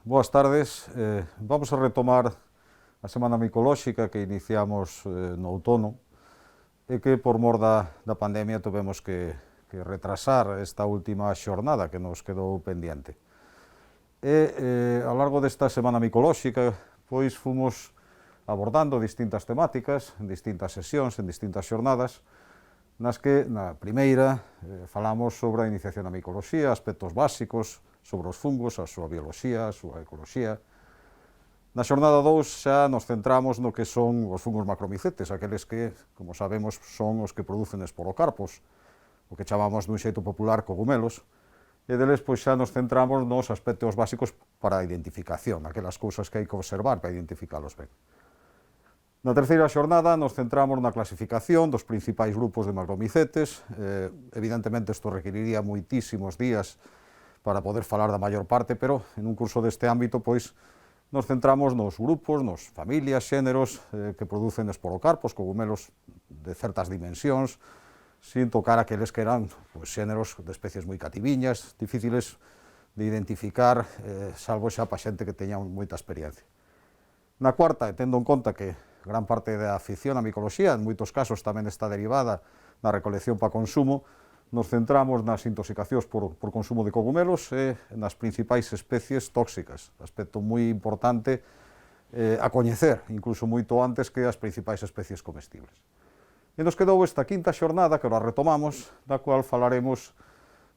Boas tardes. Vamos a retomar a Semana Micolóxica que iniciamos no outono e que por mor da pandemia tuvemos que retrasar esta última xornada que nos quedou pendiente. Ao largo desta Semana Micolóxica pois fomos abordando distintas temáticas en distintas sesións, en distintas xornadas, nas que na primeira falamos sobre a iniciación á micoloxía, aspectos básicos sobre os fungos, a súa bioloxía, a súa ecoloxía. Na xornada 2 xa nos centramos no que son os fungos macromicetes, aqueles que, como sabemos, son os que producen esporocarpos, o que chamamos dun xeito popular cogumelos, e deles pois xa nos centramos nos aspectos básicos para a identificación, aquelas cousas que hai que observar para identificalos ben. Na terceira xornada nos centramos na clasificación dos principais grupos de macromicetes. Evidentemente isto requeriría moitísimos días para poder falar da maior parte, pero en un curso deste ámbito pois nos centramos nos grupos, nos familias, xéneros que producen esporocarpos, cogumelos de certas dimensións, sin tocar aqueles que eran pois, xéneros de especies moi cativiñas, difíciles de identificar, salvo xa pa xente que teña moita experiencia. Na cuarta, tendo en conta que gran parte da afición á micoloxía, en moitos casos tamén está derivada na recolección para consumo, nos centramos nas intoxicacións por consumo de cogumelos e nas principais especies tóxicas, aspecto moi importante a coñecer, incluso moito antes que as principais especies comestibles. E nos quedou esta quinta xornada, que ahora retomamos, da cual falaremos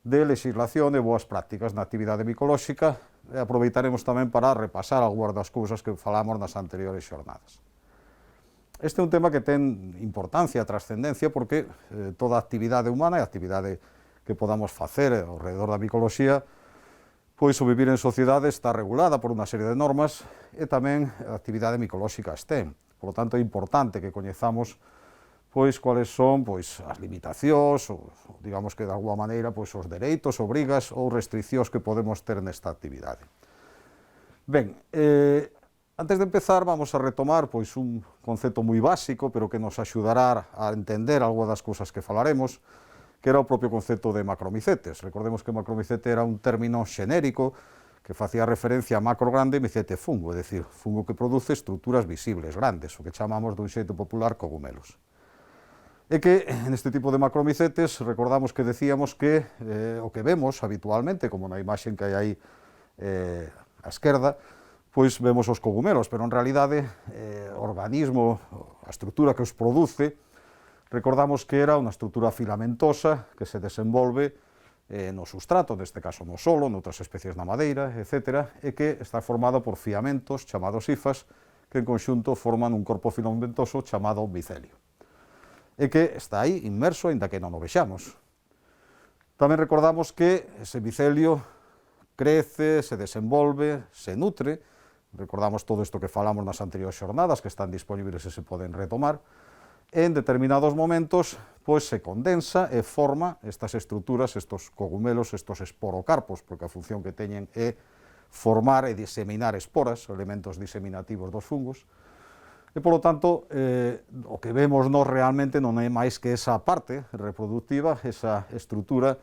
de legislación e boas prácticas na actividade micolóxica, e aproveitaremos tamén para repasar algunhas das cousas que falamos nas anteriores xornadas. Este é un tema que ten importancia, trascendencia, porque toda a actividade humana e a actividade que podamos facer ao redor da micoloxía, pois o vivir en sociedade está regulada por unha serie de normas e tamén a actividade micolóxica ten. Por lo tanto, é importante que coñezamos pois cuáles son pois as limitacións, ou digamos que de alguma maneira pois os dereitos, obrigas ou restriccións que podemos ter nesta actividade. Ben, antes de empezar, vamos a retomar pois un concepto moi básico, pero que nos axudará a entender algo das cousas que falaremos, que era o propio concepto de macromicetes. Recordemos que macromicete era un término xenérico que facía referencia a macro grande e micete fungo, é dicir, fungo que produce estruturas visibles, grandes, o que chamamos dun xeito popular cogumelos. E que neste tipo de macromicetes recordamos que decíamos que o que vemos habitualmente, como na imaxe que hai aí á esquerda, pois vemos os cogumelos, pero en realidade o organismo, a estrutura que os produce, recordamos que era unha estrutura filamentosa que se desenvolve no sustrato, neste caso no solo, noutras especies na madeira, etc., e que está formado por filamentos chamados hifas que en conxunto forman un corpo filamentoso chamado micelio, e que está aí inmerso, aínda que non o vexamos. Tamén recordamos que ese micelio crece, se desenvolve, se nutre. Recordamos todo isto que falamos nas anteriores xornadas, que están disponibles e se poden retomar. En determinados momentos, pois se condensa e forma estas estruturas, estos cogumelos, estos esporocarpos, porque a función que teñen é formar e diseminar esporas, elementos diseminativos dos fungos. E, polo tanto, o que vemos nós realmente non é máis que esa parte reproductiva, esa estrutura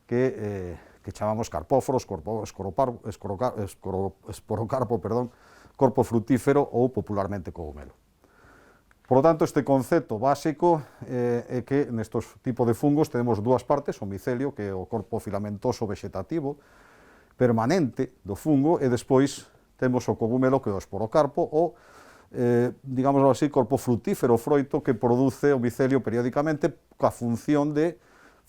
que chamamos carpóforos, esporocarpo, corpo frutífero ou popularmente cogumelo. Por lo tanto, este concepto básico é que nestes tipos de fungos tenemos dúas partes, o micelio, que é o corpo filamentoso vegetativo permanente do fungo, e despois temos o cogumelo, que é o esporocarpo, ou, digamos así, corpo frutífero, froito, que produce o micelio periódicamente coa función de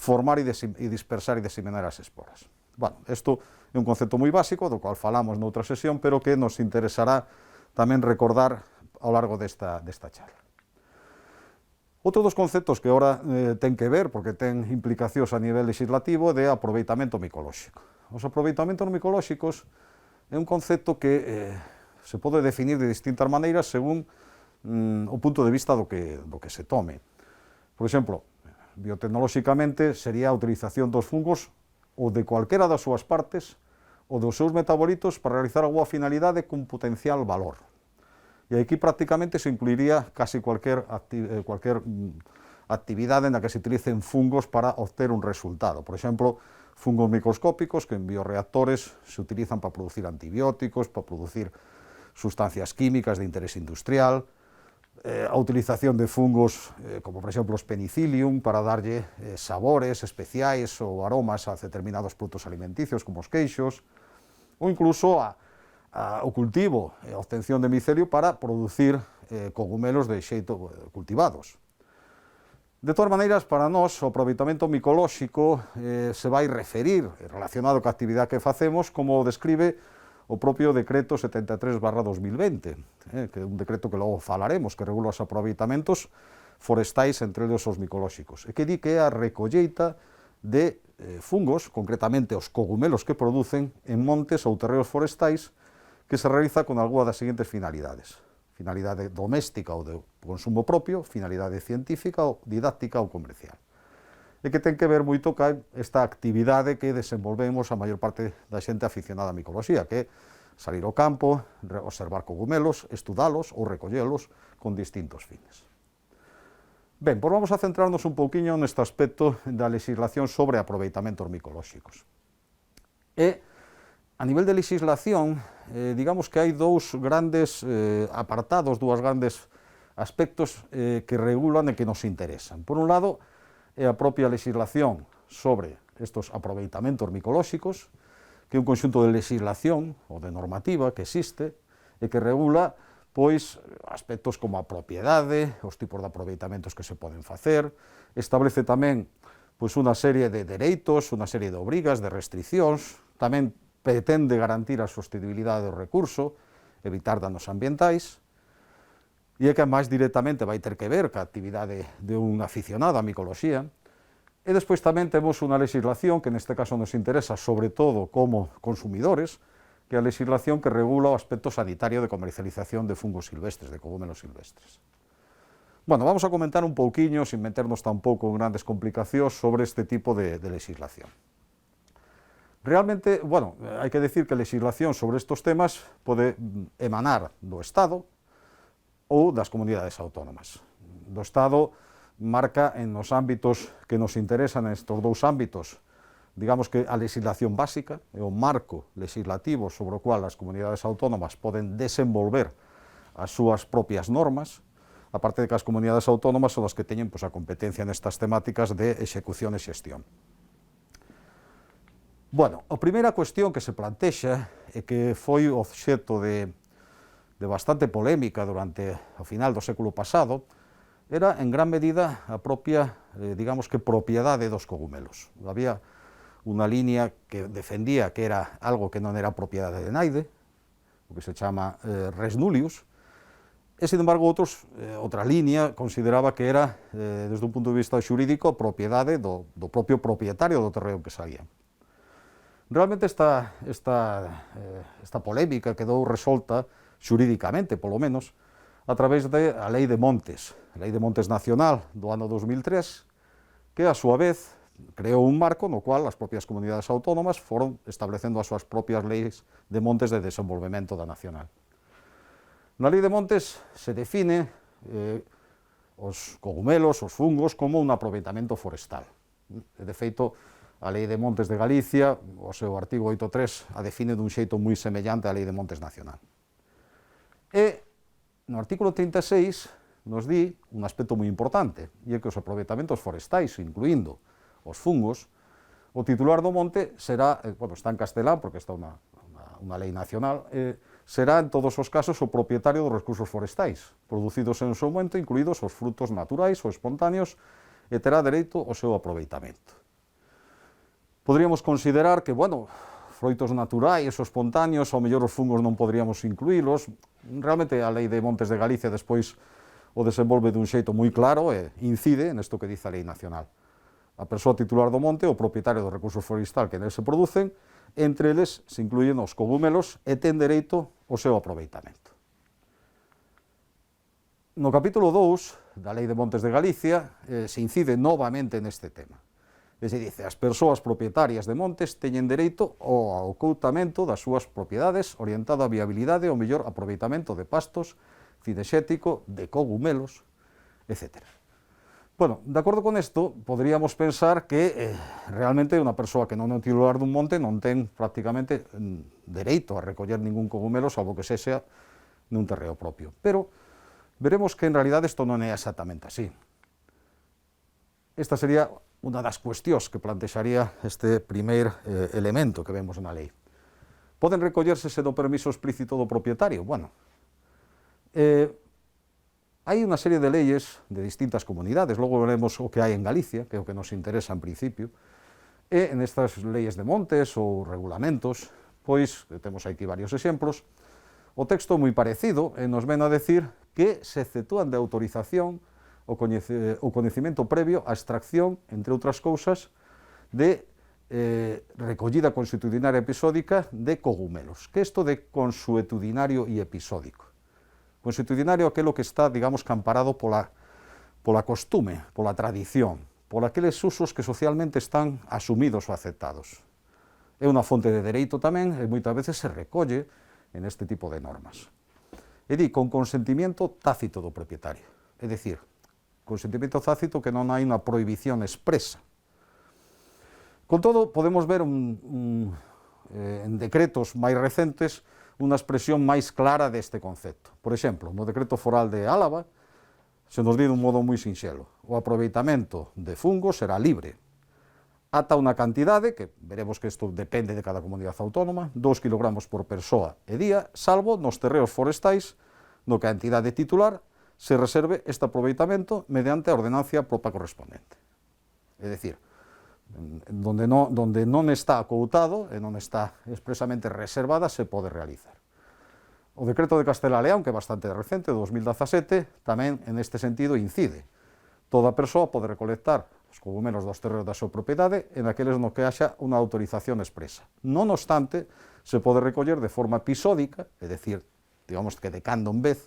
formar e dispersar e diseminar as esporas. Bueno, isto é un concepto moi básico, do cual falamos noutra sesión, pero que nos interesará tamén recordar ao largo desta charla. Outro dos conceptos que agora ten que ver, porque ten implicacións a nivel legislativo, de aproveitamento micolóxico. Os aproveitamentos micolóxicos é un concepto que se pode definir de distintas maneiras según o punto de vista do que se tome. Por exemplo, biotecnolóxicamente sería a utilización dos fungos ou de cualquera das súas partes ou dos seus metabolitos para realizar alguma finalidade con potencial valor. E aquí prácticamente se incluiría casi cualquier actividade na que se utilicen fungos para obter un resultado. Por exemplo, fungos microscópicos que en bioreactores se utilizan para producir antibióticos, para producir sustancias químicas de interés industrial, a utilización de fungos como por exemplo os penicillium para darlle sabores especiais ou aromas a determinados produtos alimenticios como os queixos, ou incluso o cultivo e a obtención de micelio para producir cogumelos de xeito cultivados. De todas maneiras, para nós, o aproveitamento micolóxico se vai referir, relacionado coa actividade que facemos, como o describe o propio decreto 73/2020, que é un decreto que logo falaremos, que regula os aproveitamentos forestais, entre eles os micolóxicos, e que di que é a recolleita de fungos, concretamente os cogumelos que producen en montes ou terreos forestais, que se realiza con algunha das seguintes finalidades: finalidade doméstica ou de consumo propio, finalidade científica ou didáctica ou comercial. E que ten que ver moito ca esta actividade que desenvolvemos a maior parte da xente aficionada á micoloxía, que é salir ao campo, observar cogumelos, estudalos ou recollelos con distintos fines. Ben, pois vamos a centrarnos un pouquiño neste aspecto da legislación sobre aproveitamentos micolóxicos. E, a nivel de legislación, digamos que hai dous grandes apartados, dúas grandes aspectos que regulan e que nos interesan. Por un lado, é a propia legislación sobre estos aproveitamentos micolóxicos, que é un conxunto de legislación ou de normativa que existe e que regula pois aspectos como a propiedade, os tipos de aproveitamentos que se poden facer, establece tamén pois unha serie de dereitos, unha serie de obrigas, de restriccións, tamén pretende garantir a sostenibilidade do recurso, evitar danos ambientais, e é que máis directamente vai ter que ver ca actividade de un aficionado á micoloxía. E despois tamén temos unha legislación que neste caso nos interesa sobre todo como consumidores, que é a legislación que regula o aspecto sanitario de comercialización de fungos silvestres, de cogumelos silvestres. Bueno, vamos a comentar un pouquiño, sin meternos tampouco en grandes complicacións, sobre este tipo de legislación. Realmente, bueno, hai que decir que a legislación sobre estos temas pode emanar do Estado ou das comunidades autónomas. Do Estado marca en os ámbitos que nos interesan, estes dous ámbitos, digamos que a legislación básica, é o marco legislativo sobre o cual as comunidades autónomas poden desenvolver as súas propias normas, aparte de que as comunidades autónomas son as que teñen a competencia nestas temáticas de execución e xestión. Bueno, a primeira cuestión que se plantexa e que foi obxecto de bastante polémica durante o final do século pasado, era en gran medida a propia, digamos que, propiedade dos cogumelos. Había unha línea que defendía que era algo que non era propiedade de naide, o que se chama res nullius, e, sin embargo, outra línea consideraba que era, desde un punto de vista xurídico, propiedade do propio propietario do terreo que salía. Realmente esta polémica quedou resolta xurídicamente, polo menos, a través da Lei de Montes, a Lei de Montes Nacional do ano 2003, que, a súa vez, creou un marco no cual as propias comunidades autónomas foron establecendo as súas propias leis de montes de desenvolvemento da nacional. Na Lei de Montes se define os cogumelos, os fungos, como un aproveitamento forestal. De feito, a Lei de Montes de Galicia, o seu artigo 8.3, a define dun xeito moi semellante á Lei de Montes Nacional. E no artículo 36 nos di un aspecto moi importante, e é que os aproveitamentos forestais, incluindo os fungos, o titular do monte será, bueno, está en castelán porque está unha lei nacional, será en todos os casos o propietario dos recursos forestais, producidos en seu momento, incluídos os frutos naturais ou espontáneos, e terá dereito ao seu aproveitamento. Poderíamos considerar que, bueno, froitos naturais ou espontáneos, ao mellor os fungos non poderíamos incluílos. Realmente a Lei de Montes de Galicia despois o desenvolve dun xeito moi claro e incide nesto que dice a Lei Nacional. A persoa titular do monte, o propietario do recurso forestal que nel se producen, entre eles se incluyen os cogumelos e ten dereito ao seu aproveitamento. No capítulo 2 da Lei de Montes de Galicia se incide novamente neste tema. E se dice, as persoas propietarias de montes teñen dereito ao acoutamento das súas propiedades orientado á viabilidade e ao mellor aproveitamento de pastos, cinexético, de cogumelos, etc. Bueno, de acordo con isto, poderíamos pensar que realmente unha persoa que non é titular dun monte non ten prácticamente dereito a recoller ningún cogumelo, salvo que sexa nun terreo propio. Pero veremos que en realidad isto non é exactamente así. Esta sería unha das cuestións que plantexaría este primeiro elemento que vemos na lei. Poden recollerse do permiso explícito do propietario? Bueno, hai unha serie de leyes de distintas comunidades, logo veremos o que hai en Galicia, que é o que nos interesa en principio, e en estas leyes de montes ou regulamentos, pois, temos aquí varios exemplos, o texto é moi parecido e nos ven a decir que se exceptúan de autorización o coñecimento previo á extracción, entre outras cousas, de recollida consuetudinaria episódica de cogumelos. Que é isto de consuetudinario e episódico? Consuetudinario é aquilo que está, digamos, amparado pola costume, pola tradición, por aqueles usos que socialmente están asumidos ou aceptados. É unha fonte de dereito tamén e moitas veces se recolle en este tipo de normas. E di, con consentimiento tácito do propietario. É dicir, consentimiento tácito que non hai unha prohibición expresa. Con todo, podemos ver en decretos máis recentes unha expresión máis clara deste concepto. Por exemplo, no decreto foral de Álava se nos di dun modo moi sinxelo: o aproveitamento de fungos será libre ata unha cantidade, que veremos que isto depende de cada comunidade autónoma, 2 kg por persoa e día, salvo nos terreos forestais, no que a entidade titular se reserve este aproveitamento mediante a ordenancia propia correspondente. É dicir, donde non está acoutado e non está expresamente reservada, se pode realizar. O decreto de Castela e León, que é bastante recente, de 2017, tamén en este sentido incide. Toda persoa pode recolectar os cogumelos dos terreos da súa propiedade en aqueles no que haxa unha autorización expresa. Non obstante, se pode recoller de forma episódica, é dicir, digamos que de cando en vez,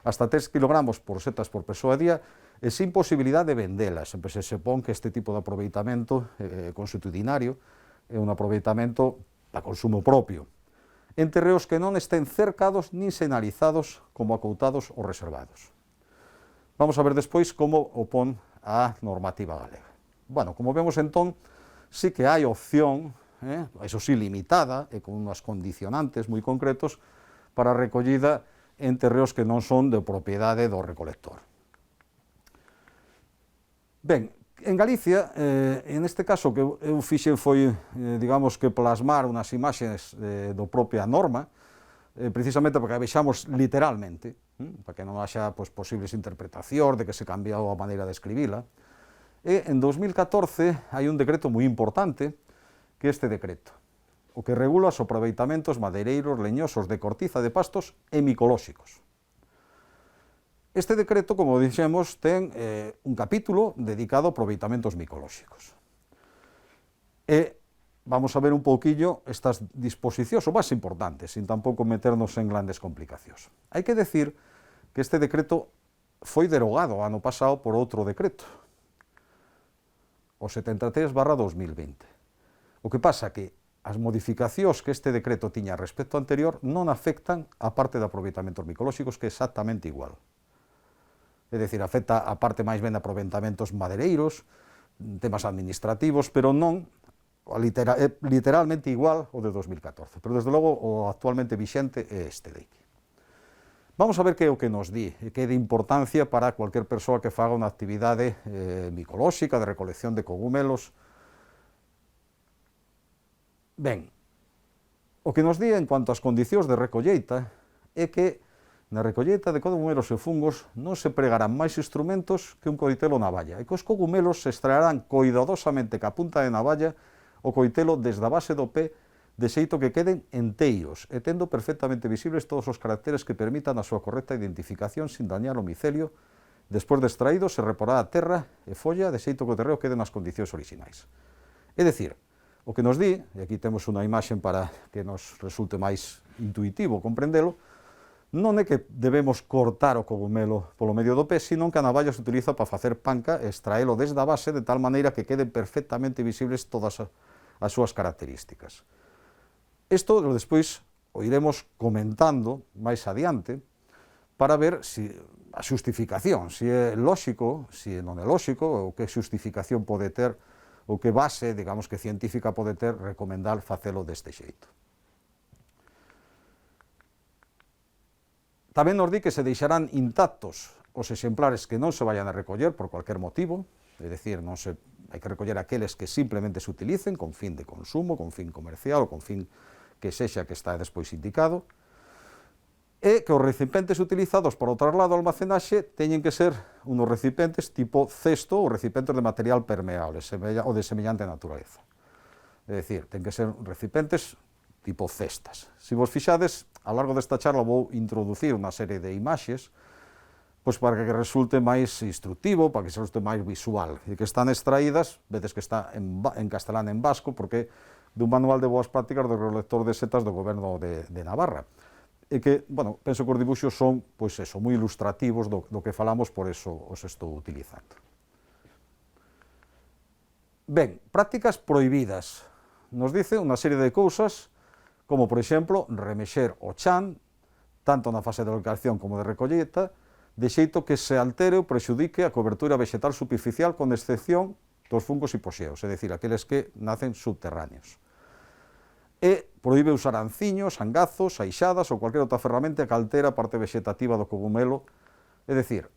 hasta 3 kg por setas por persoa a día, e sin posibilidade de vendelas. Sempre se supón que este tipo de aproveitamento consuetudinario é un aproveitamento para consumo propio, en terreos que non estén cercados nin sinalizados como acoutados ou reservados. Vamos a ver despois como o pon a normativa galega. Bueno, como vemos entón, sí que hai opción, eso sí limitada, e con unhas condicionantes moi concretos, para a recollida en terreos que non son de propiedade do recolector. Ben, en Galicia, en este caso que eu fixen foi, digamos que plasmar unhas imaxes do propia norma, precisamente para que a vexamos literalmente, para que non haxa posibles interpretacións de que se cambiou a maneira de escribila. E en 2014 hai un decreto moi importante, que é este decreto, o que regula os aproveitamentos madeireiros, leñosos, de cortiza, de pastos e micolóxicos. Este decreto, como dixemos, ten un capítulo dedicado a aproveitamentos micolóxicos. E vamos a ver un pouquillo estas disposicións, o máis importantes, sin tampouco meternos en grandes complicacións. Hai que decir que este decreto foi derogado ano pasado por outro decreto, o 73/2020. O que pasa que as modificacións que este decreto tiña respecto anterior non afectan a parte de aproveitamentos micolóxicos, que é exactamente igual. É dicir, afecta a parte máis ben de aproveitamentos madeireiros, temas administrativos, pero non literalmente igual ao de 2014. Pero, desde logo, o actualmente vixente é este de aquí. Vamos a ver que é o que nos di, e que é de importancia para cualquier persoa que faga unha actividade micolóxica, de recolección de cogumelos. Ben, o que nos di en cuanto ás condicións de recolleita é que na recolleita de cogumelos e fungos non se pregarán máis instrumentos que un coitelo na navalla, e que os cogumelos se extraerán cuidadosamente ca punta de navalla o coitelo desde a base do pé, de xeito que queden enteiros e tendo perfectamente visibles todos os caracteres que permitan a súa correcta identificación sin dañar o micelio. Despois de extraído, se reporará a terra e folla de xeito que o terreo quede nas condicións orixinais. É dicir, o que nos di, e aquí temos unha imaxe para que nos resulte máis intuitivo comprendelo, non é que debemos cortar o cogumelo polo medio do pé, senón que a navalla se utiliza para facer panca e extraelo desde a base, de tal maneira que queden perfectamente visibles todas as súas características. Isto despois o iremos comentando máis adiante para ver se a xustificación, se é lóxico, se non é lóxico, ou que xustificación pode ter, ou que base, digamos, que científica pode ter recomendar facelo deste xeito. Tamén nos di que se deixarán intactos os exemplares que non se vayan a recoller por cualquier motivo, é dicir, hai que recoller aqueles que simplemente se utilicen con fin de consumo, con fin comercial ou con fin que sexa que está despois indicado, e que os recipientes utilizados para o traslado ao almacenaxe teñen que ser unos recipientes tipo cesto ou recipientes de material permeable ou de semellante naturaleza. É dicir, ten que ser recipientes tipo cestas. Se vos fixades, ao largo desta charla vou introducir unha serie de imaxes pois para que resulte máis instructivo, para que resulte máis visual, e que están extraídas, vedes que está en castelán e en vasco, porque dun manual de boas prácticas do recolector de setas do goberno de Navarra. E que, bueno, penso que os dibuxos son, pois eso, moi ilustrativos do que falamos, por eso os estou utilizando. Ben, prácticas prohibidas. Nos dice unha serie de cousas, como, por exemplo, remexer o chan, tanto na fase de localización como de recolleta, de xeito que se altere ou prexudique a cobertura vegetal superficial, con excepción dos fungos hipoxeos, é dicir, aqueles que nacen subterráneos. E proíbe usar anciños, angazos, aixadas ou cualquier outra ferramenta que altera a parte vegetativa do cogumelo. É dicir,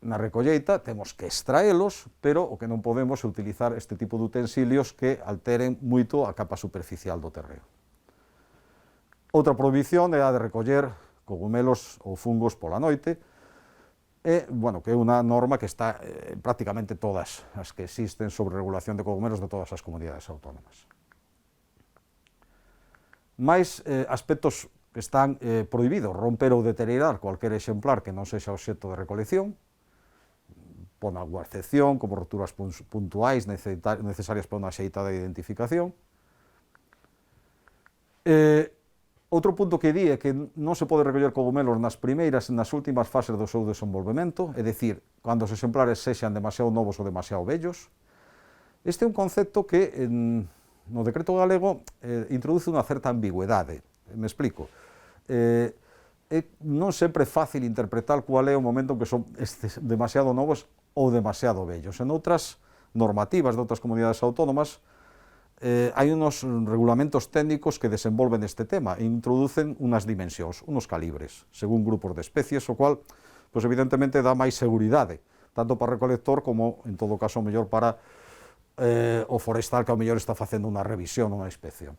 na recolleita temos que extraelos, pero o que non podemos é utilizar este tipo de utensilios que alteren moito a capa superficial do terreo. Outra prohibición é a de recoller cogumelos ou fungos pola noite, e, bueno, que é unha norma que está en prácticamente todas as que existen sobre regulación de cogumelos de todas as comunidades autónomas. Máis aspectos que están prohibidos: romper ou deteriorar cualquier exemplar que non sexa obxecto de recolección, pon alguna excepción, como roturas puntuais necesarias para unha axeitada identificación. Outro punto que di é que non se pode recoller cogumelos nas primeiras e nas últimas fases do seu desenvolvemento, é dicir, cando os exemplares sexan demasiado novos ou demasiado vellos. Este é un concepto que no decreto galego introduce unha certa ambigüedade. Me explico. É non sempre fácil interpretar cual é o momento en que son demasiado novos ou demasiado vellos. En outras normativas de outras comunidades autónomas hai unos regulamentos técnicos que desenvolven este tema e introducen unhas dimensións, unos calibres, según grupos de especies, o cual, pois evidentemente, dá máis seguridade, tanto para o recolector como, en todo caso, mellor para o forestal, que ao mellor está facendo unha revisión, unha inspección.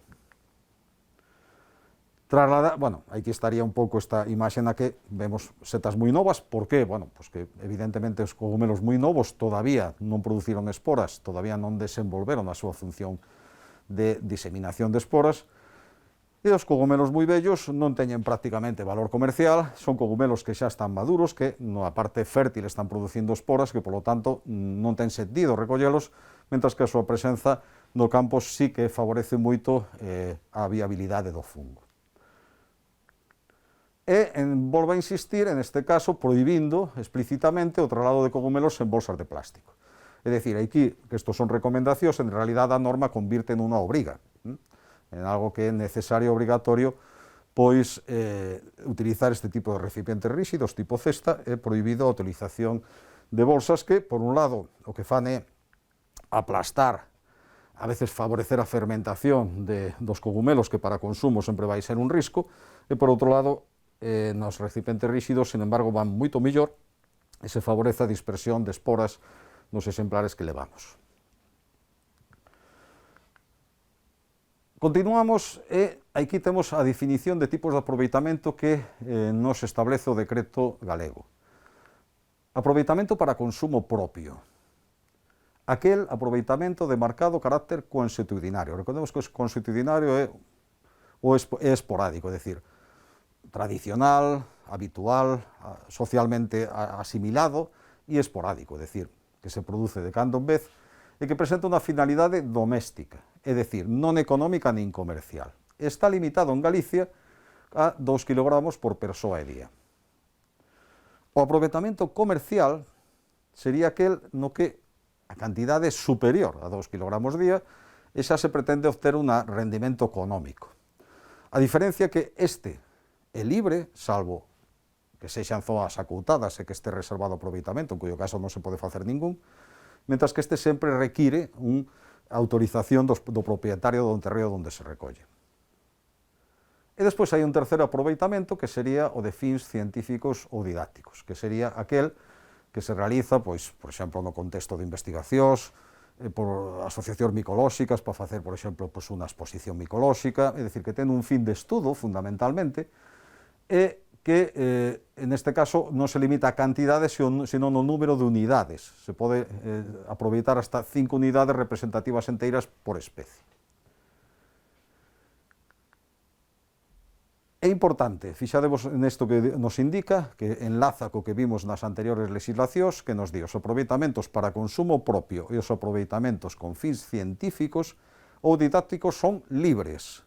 Bueno, aquí estaría un pouco esta imaxe na que vemos setas moi novas. Por qué? Bueno, pues que evidentemente os cogumelos moi novos todavía non produciron esporas, todavía non desenvolveron a súa función de diseminación de esporas, e os cogumelos moi vellos non teñen prácticamente valor comercial, son cogumelos que xa están maduros, que na parte fértil están producindo esporas, que polo tanto non ten sentido recollelos, mentras que a súa presenza no campo sí que favorece moito a viabilidade do fungo. E volvo a insistir, en este caso, prohibindo explícitamente o traslado de cogumelos en bolsas de plástico. É dicir, aquí, que estos son recomendacións, en realidad a norma convirte en unha obriga, en algo que é necesario e obrigatorio, pois utilizar este tipo de recipientes rígidos, tipo cesta. É prohibido a utilización de bolsas que, por un lado, o que fan é aplastar, a veces favorecer a fermentación dos cogumelos, que para consumo sempre vai ser un risco, e por outro lado, nos recipientes rígidos, sin embargo, van moito mellor e se favorece a dispersión de esporas nos exemplares que levamos. Continuamos e aquí temos a definición de tipos de aproveitamento que nos establece o decreto galego. Aproveitamento para consumo propio. Aquel aproveitamento de marcado carácter consuetudinario. Recordemos que o consuetudinario é esporádico, é dicir, tradicional, habitual, socialmente asimilado e esporádico, é dicir, que se produce de cando en vez e que presenta unha finalidade doméstica, é dicir, non económica nin comercial. Está limitado en Galicia a 2 kg por persoa e día. O aproveitamento comercial sería aquel no que a cantidade é superior a 2 kg día e xa se pretende obter un rendimento económico. A diferencia que este é libre, salvo que sexan zonas acoutadas e que este reservado aproveitamento, en cuyo caso non se pode facer ningún, mentras que este sempre require unha autorización do propietario do terreo onde se recolle. E despois hai un terceiro aproveitamento que sería o de fins científicos ou didácticos, que sería aquel que se realiza, pois, por exemplo, no contexto de investigacións, por asociacións micolóxicas, para facer, por exemplo, pois, unha exposición micolóxica, é dicir, que ten un fin de estudo, fundamentalmente, e que, en este caso, non se limita a cantidades, sino no número de unidades. Se pode aproveitar hasta 5 unidades representativas enteiras por especie. É importante, fixadevos nesto que nos indica, que enlaza co que vimos nas anteriores legislacións, que nos di os aproveitamentos para consumo propio e os aproveitamentos con fins científicos ou didácticos son libres.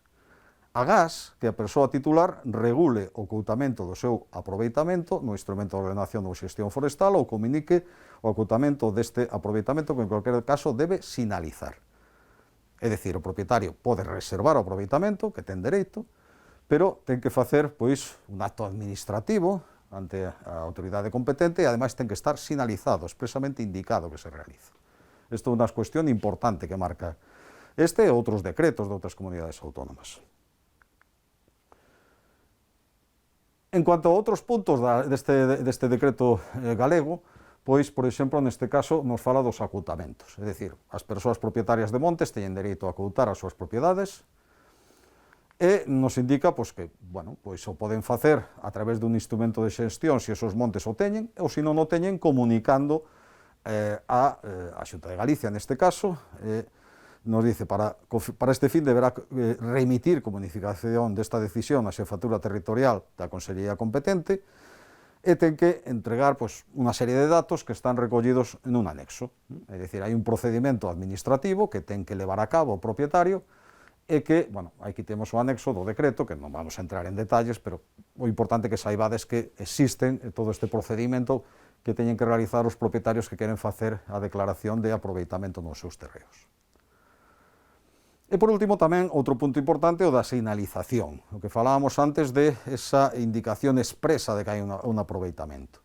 Agás que a persoa titular regule o coutamento do seu aproveitamento no instrumento de ordenación ou xestión forestal ou comunique o acoutamento deste aproveitamento que en cualquier caso debe sinalizar. É dicir, o propietario pode reservar o aproveitamento, que ten dereito, pero ten que facer, pois, un acto administrativo ante a autoridade competente e, ademais, ten que estar sinalizado, expresamente indicado que se realiza. Isto é unha cuestión importante que marca este e outros decretos de outras comunidades autónomas. En cuanto a outros puntos deste decreto galego, pois, por exemplo, neste caso, nos fala dos acoutamentos. É dicir, as persoas propietarias de montes teñen dereito a acoutar as súas propiedades, e nos indica pois, que pois, o poden facer a través dun instrumento de xestión se esos montes o teñen, ou se non o teñen comunicando a Xunta de Galicia, neste caso, nos dice para este fin deberá remitir comunicación desta decisión á xefatura territorial da Consellería competente e ten que entregar pois, unha serie de datos que están recollidos en un anexo. É dicir, hai un procedimento administrativo que ten que levar a cabo o propietario e que, aquí temos o anexo do decreto, que non vamos a entrar en detalles, pero o importante que saibades que existen todo este procedimento que teñen que realizar os propietarios que queren facer a declaración de aproveitamento nos seus terreos. E por último tamén outro punto importante o da sinalización, o que falábamos antes de esa indicación expresa de que hai un aproveitamento.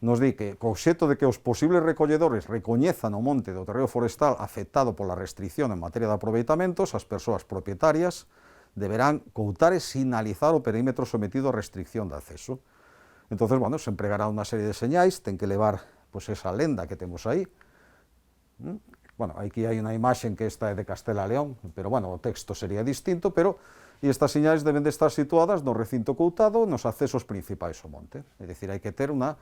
Nos di que, co obxecto de que os posibles recolledores recoñezan o monte do terreo forestal afectado pola restricción en materia de aproveitamentos, as persoas propietarias deberán coutar e sinalizar o perímetro sometido a restricción de acceso. Entón, se empregará unha serie de señais, ten que levar esa lenda que temos aí. Aquí hai unha imaxen que esta é de Castela León, pero o texto sería distinto, pero estas señais deben de estar situadas no recinto coutado nos accesos principais ao monte. É dicir, hai que ter unha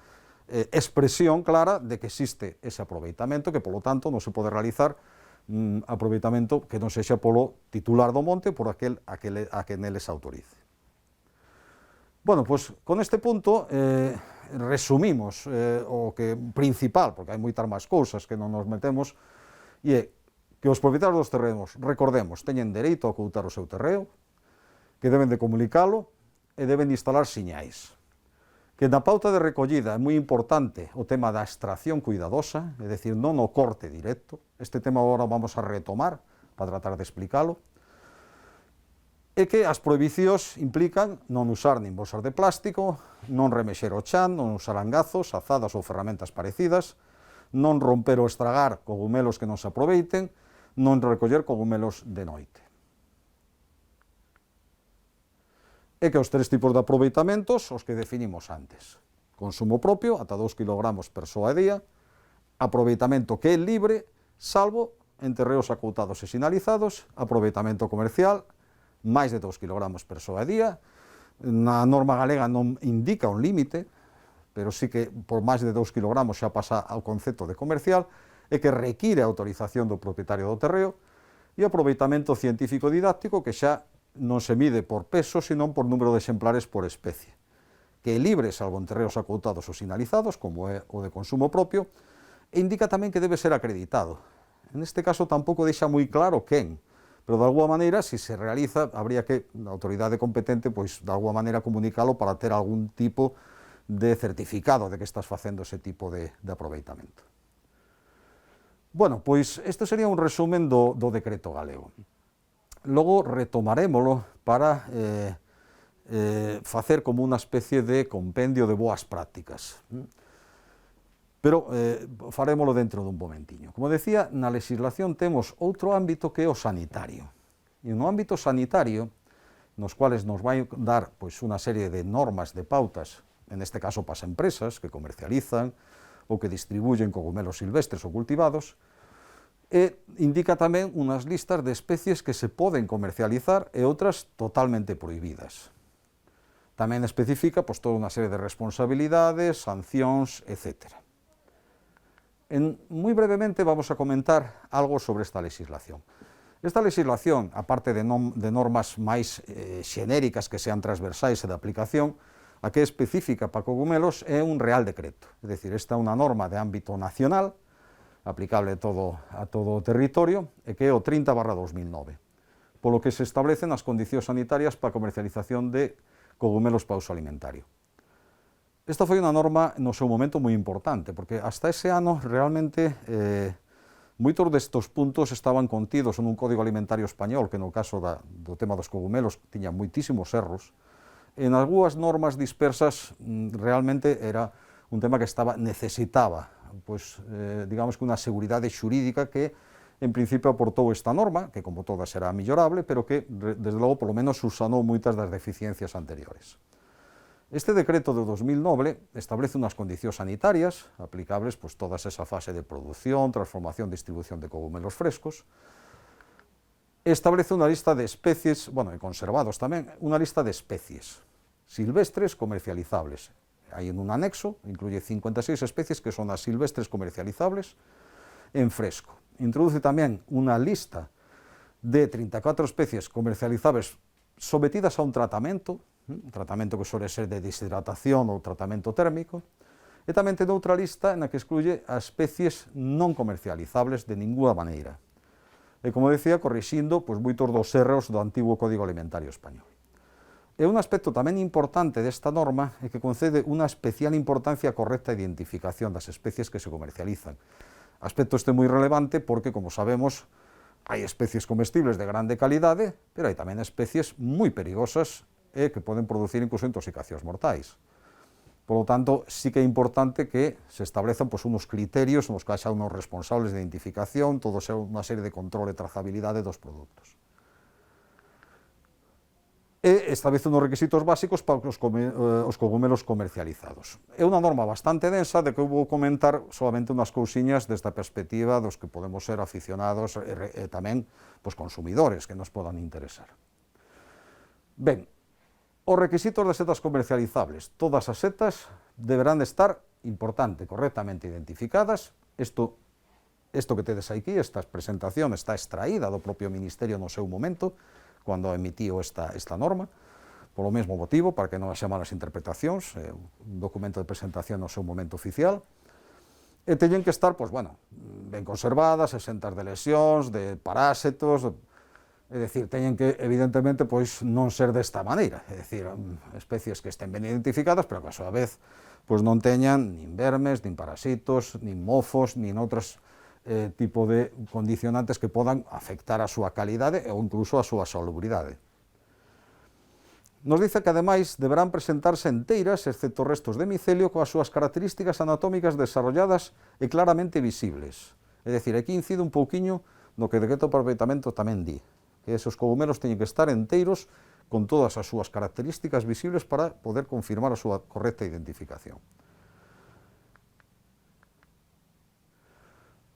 expresión clara de que existe ese aproveitamento, que, polo tanto, non se pode realizar aproveitamento que non sexa polo titular do monte, por aquel a que neles autorice. Pois, con este punto, resumimos o que principal, porque hai moitas máis cousas que non nos metemos, e é que os propietarios dos terrenos, recordemos, teñen dereito a acoutar o seu terreo, que deben de comunicalo e deben de instalar siñais. Que na pauta de recollida é moi importante o tema da extracción cuidadosa, é dicir, non o corte directo. Este tema agora vamos a retomar para tratar de explicalo. E que as prohibicións implican non usar nin bolsas de plástico, non remexer o chan, non usar angazos, azadas ou ferramentas parecidas, non romper ou estragar cogumelos que non se aproveiten, non recoller cogumelos de noite. E que os tres tipos de aproveitamentos os que definimos antes. Consumo propio, ata 2 kg persoa e día, aproveitamento que é libre, salvo en terreos acoutados e sinalizados, aproveitamento comercial, máis de 2 kg persoa e día, na norma galega non indica un límite, pero sí que por máis de 2 kg xa pasa ao concepto de comercial, e que require a autorización do propietario do terreo, e aproveitamento científico didáctico que xa non se mide por peso, sino por número de exemplares por especie, que é libre salvo en terreos acoutados ou sinalizados, como é o de consumo propio, e indica tamén que debe ser acreditado. En este caso tampouco deixa moi claro quen, pero de alguma maneira, se se realiza, habría que a autoridade competente, pois, de alguma maneira comunicalo para ter algún tipo de certificado de que estás facendo ese tipo de aproveitamento. Pois, este sería un resumen do decreto galego. Logo retomarémolo para facer como unha especie de compendio de boas prácticas. Pero farémolo dentro dun momentiño. Como decía, na legislación temos outro ámbito que é o sanitario. E no ámbito sanitario, nos cuales nos vai dar pois, unha serie de normas, de pautas, en este caso para as empresas que comercializan ou que distribuyen cogumelos silvestres ou cultivados, e indica tamén unhas listas de especies que se poden comercializar e outras totalmente prohibidas. Tamén especifica pois, toda unha serie de responsabilidades, sancións, etc. Moi brevemente vamos a comentar algo sobre esta legislación. Esta legislación, aparte de normas máis xenéricas que sean transversais e de aplicación, a que é específica para cogumelos é un real decreto. É dicir, esta é unha norma de ámbito nacional, aplicable a todo o territorio, e que é o 30/2009, polo que se establecen as condicións sanitarias para a comercialización de cogumelos para uso alimentario. Esta foi unha norma no seu momento moi importante, porque hasta ese ano realmente moitos destes puntos estaban contidos en un Código Alimentario español, que no caso do tema dos cogumelos tiña moitísimos erros. En algunhas normas dispersas realmente era un tema que necesitaba pois, digamos que unha seguridade xurídica que en principio aportou esta norma, que como toda será millorable, pero que desde logo polo menos subsanou moitas das deficiencias anteriores. Este decreto de 2009 establece unhas condicións sanitarias aplicables pois, toda esa fase de produción, transformación, distribución de cogumelos frescos. Establece unha lista de especies, bueno, e conservados tamén, unha lista de especies silvestres comercializables. Hai en un anexo, incluye 56 especies que son as silvestres comercializables en fresco. Introduce tamén unha lista de 34 especies comercializables sometidas a un tratamento que suele ser de deshidratación ou tratamento térmico, e tamén ten outra lista na que excluye as especies non comercializables de ninguna maneira. E como decía, corrixindo pois, moitos dos erros do antigo Código Alimentario español. E un aspecto tamén importante desta norma é que concede unha especial importancia á correcta identificación das especies que se comercializan. Aspecto este moi relevante porque, como sabemos, hai especies comestibles de grande calidade, pero hai tamén especies moi perigosas e que poden producir incluso intoxicacións mortais. Por lo tanto, sí que é importante que se establezan pois, unos criterios nos que haxa unos responsables de identificación, toda unha serie de control e trazabilidade dos produtos. E establece unos requisitos básicos para os cogumelos comercializados. É unha norma bastante densa de que eu vou comentar solamente unhas cousiñas desta perspectiva dos que podemos ser aficionados e tamén pois, consumidores que nos podan interesar. Ben, os requisitos das setas comercializables. Todas as setas deberán de estar, importante, correctamente identificadas. Isto que tedes aquí, esta presentación está extraída do propio Ministerio no seu momento, cando emitiu esta norma, polo mesmo motivo, para que non haxa malas interpretacións, un documento de presentación no seu momento oficial, e teñen que estar, pois, bueno, ben conservadas, exentas de lesións, de parásitos, é dicir, teñen que, evidentemente, pois, non ser desta maneira, é dicir, especies que estén ben identificadas, pero que a súa vez, pois, non teñan nin vermes, nin parasitos, nin mofos, nin outros tipo de condicionantes que podan afectar a súa calidade ou incluso a súa salubridade. Nos dice que, ademais, deberán presentarse enteiras, excepto restos de micelio, coas súas características anatómicas desarrolladas e claramente visibles. É dicir, aquí incide un pouquiño no que o decreto de aproveitamento tamén di, que esos cogumelos teñen que estar enteiros con todas as súas características visibles para poder confirmar a súa correcta identificación.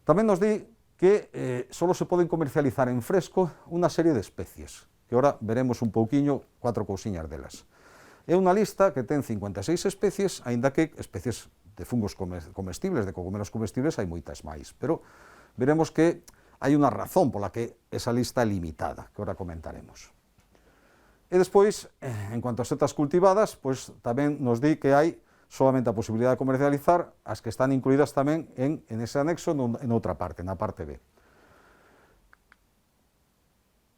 Tamén nos di que só se poden comercializar en fresco unha serie de especies, que ahora veremos un pouquiño 4 cousiñas delas. É unha lista que ten 56 especies, aínda que especies de fungos comestibles, de cogumelos comestibles, hai moitas máis, pero veremos que hai unha razón pola que esa lista é limitada, que ahora comentaremos. E despois, en cuanto a setas cultivadas, pois tamén nos di que hai solamente a posibilidade de comercializar as que están incluídas tamén en ese anexo en outra parte, na parte B.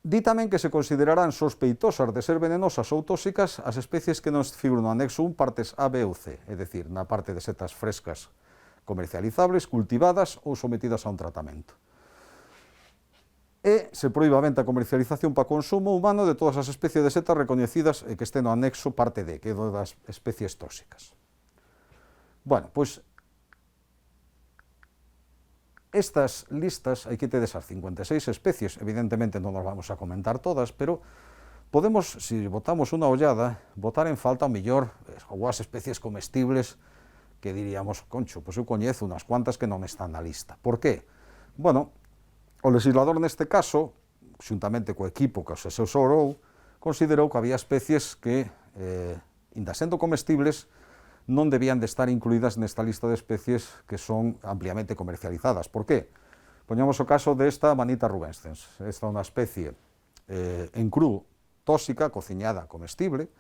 Di tamén que se considerarán sospeitosas de ser venenosas ou tóxicas as especies que nos figuran no anexo 1 partes A, B ou C, é dicir, na parte de setas frescas comercializables, cultivadas ou sometidas a un tratamento. e se proíbe a venta e comercialización para consumo humano de todas as especies de setas recoñecidas e que estén no anexo parte D, que é das especies tóxicas. Bueno, pois estas listas, aquí tedes as 56 especies, evidentemente non nos vamos a comentar todas, pero podemos, se botamos unha ollada, botar en falta ao mellor algunhas especies comestibles que diríamos, concho, pois eu coñezo unhas cuantas que non están na lista. Por qué? Bueno, o legislador neste caso, xuntamente co equipo que se asesorou, considerou que había especies que, inda sendo comestibles, non debían de estar incluídas nesta lista de especies que son ampliamente comercializadas. Por qué? Poñamos o caso desta Amanita rubescens. Esta é unha especie en cru, tóxica, cociñada, comestible,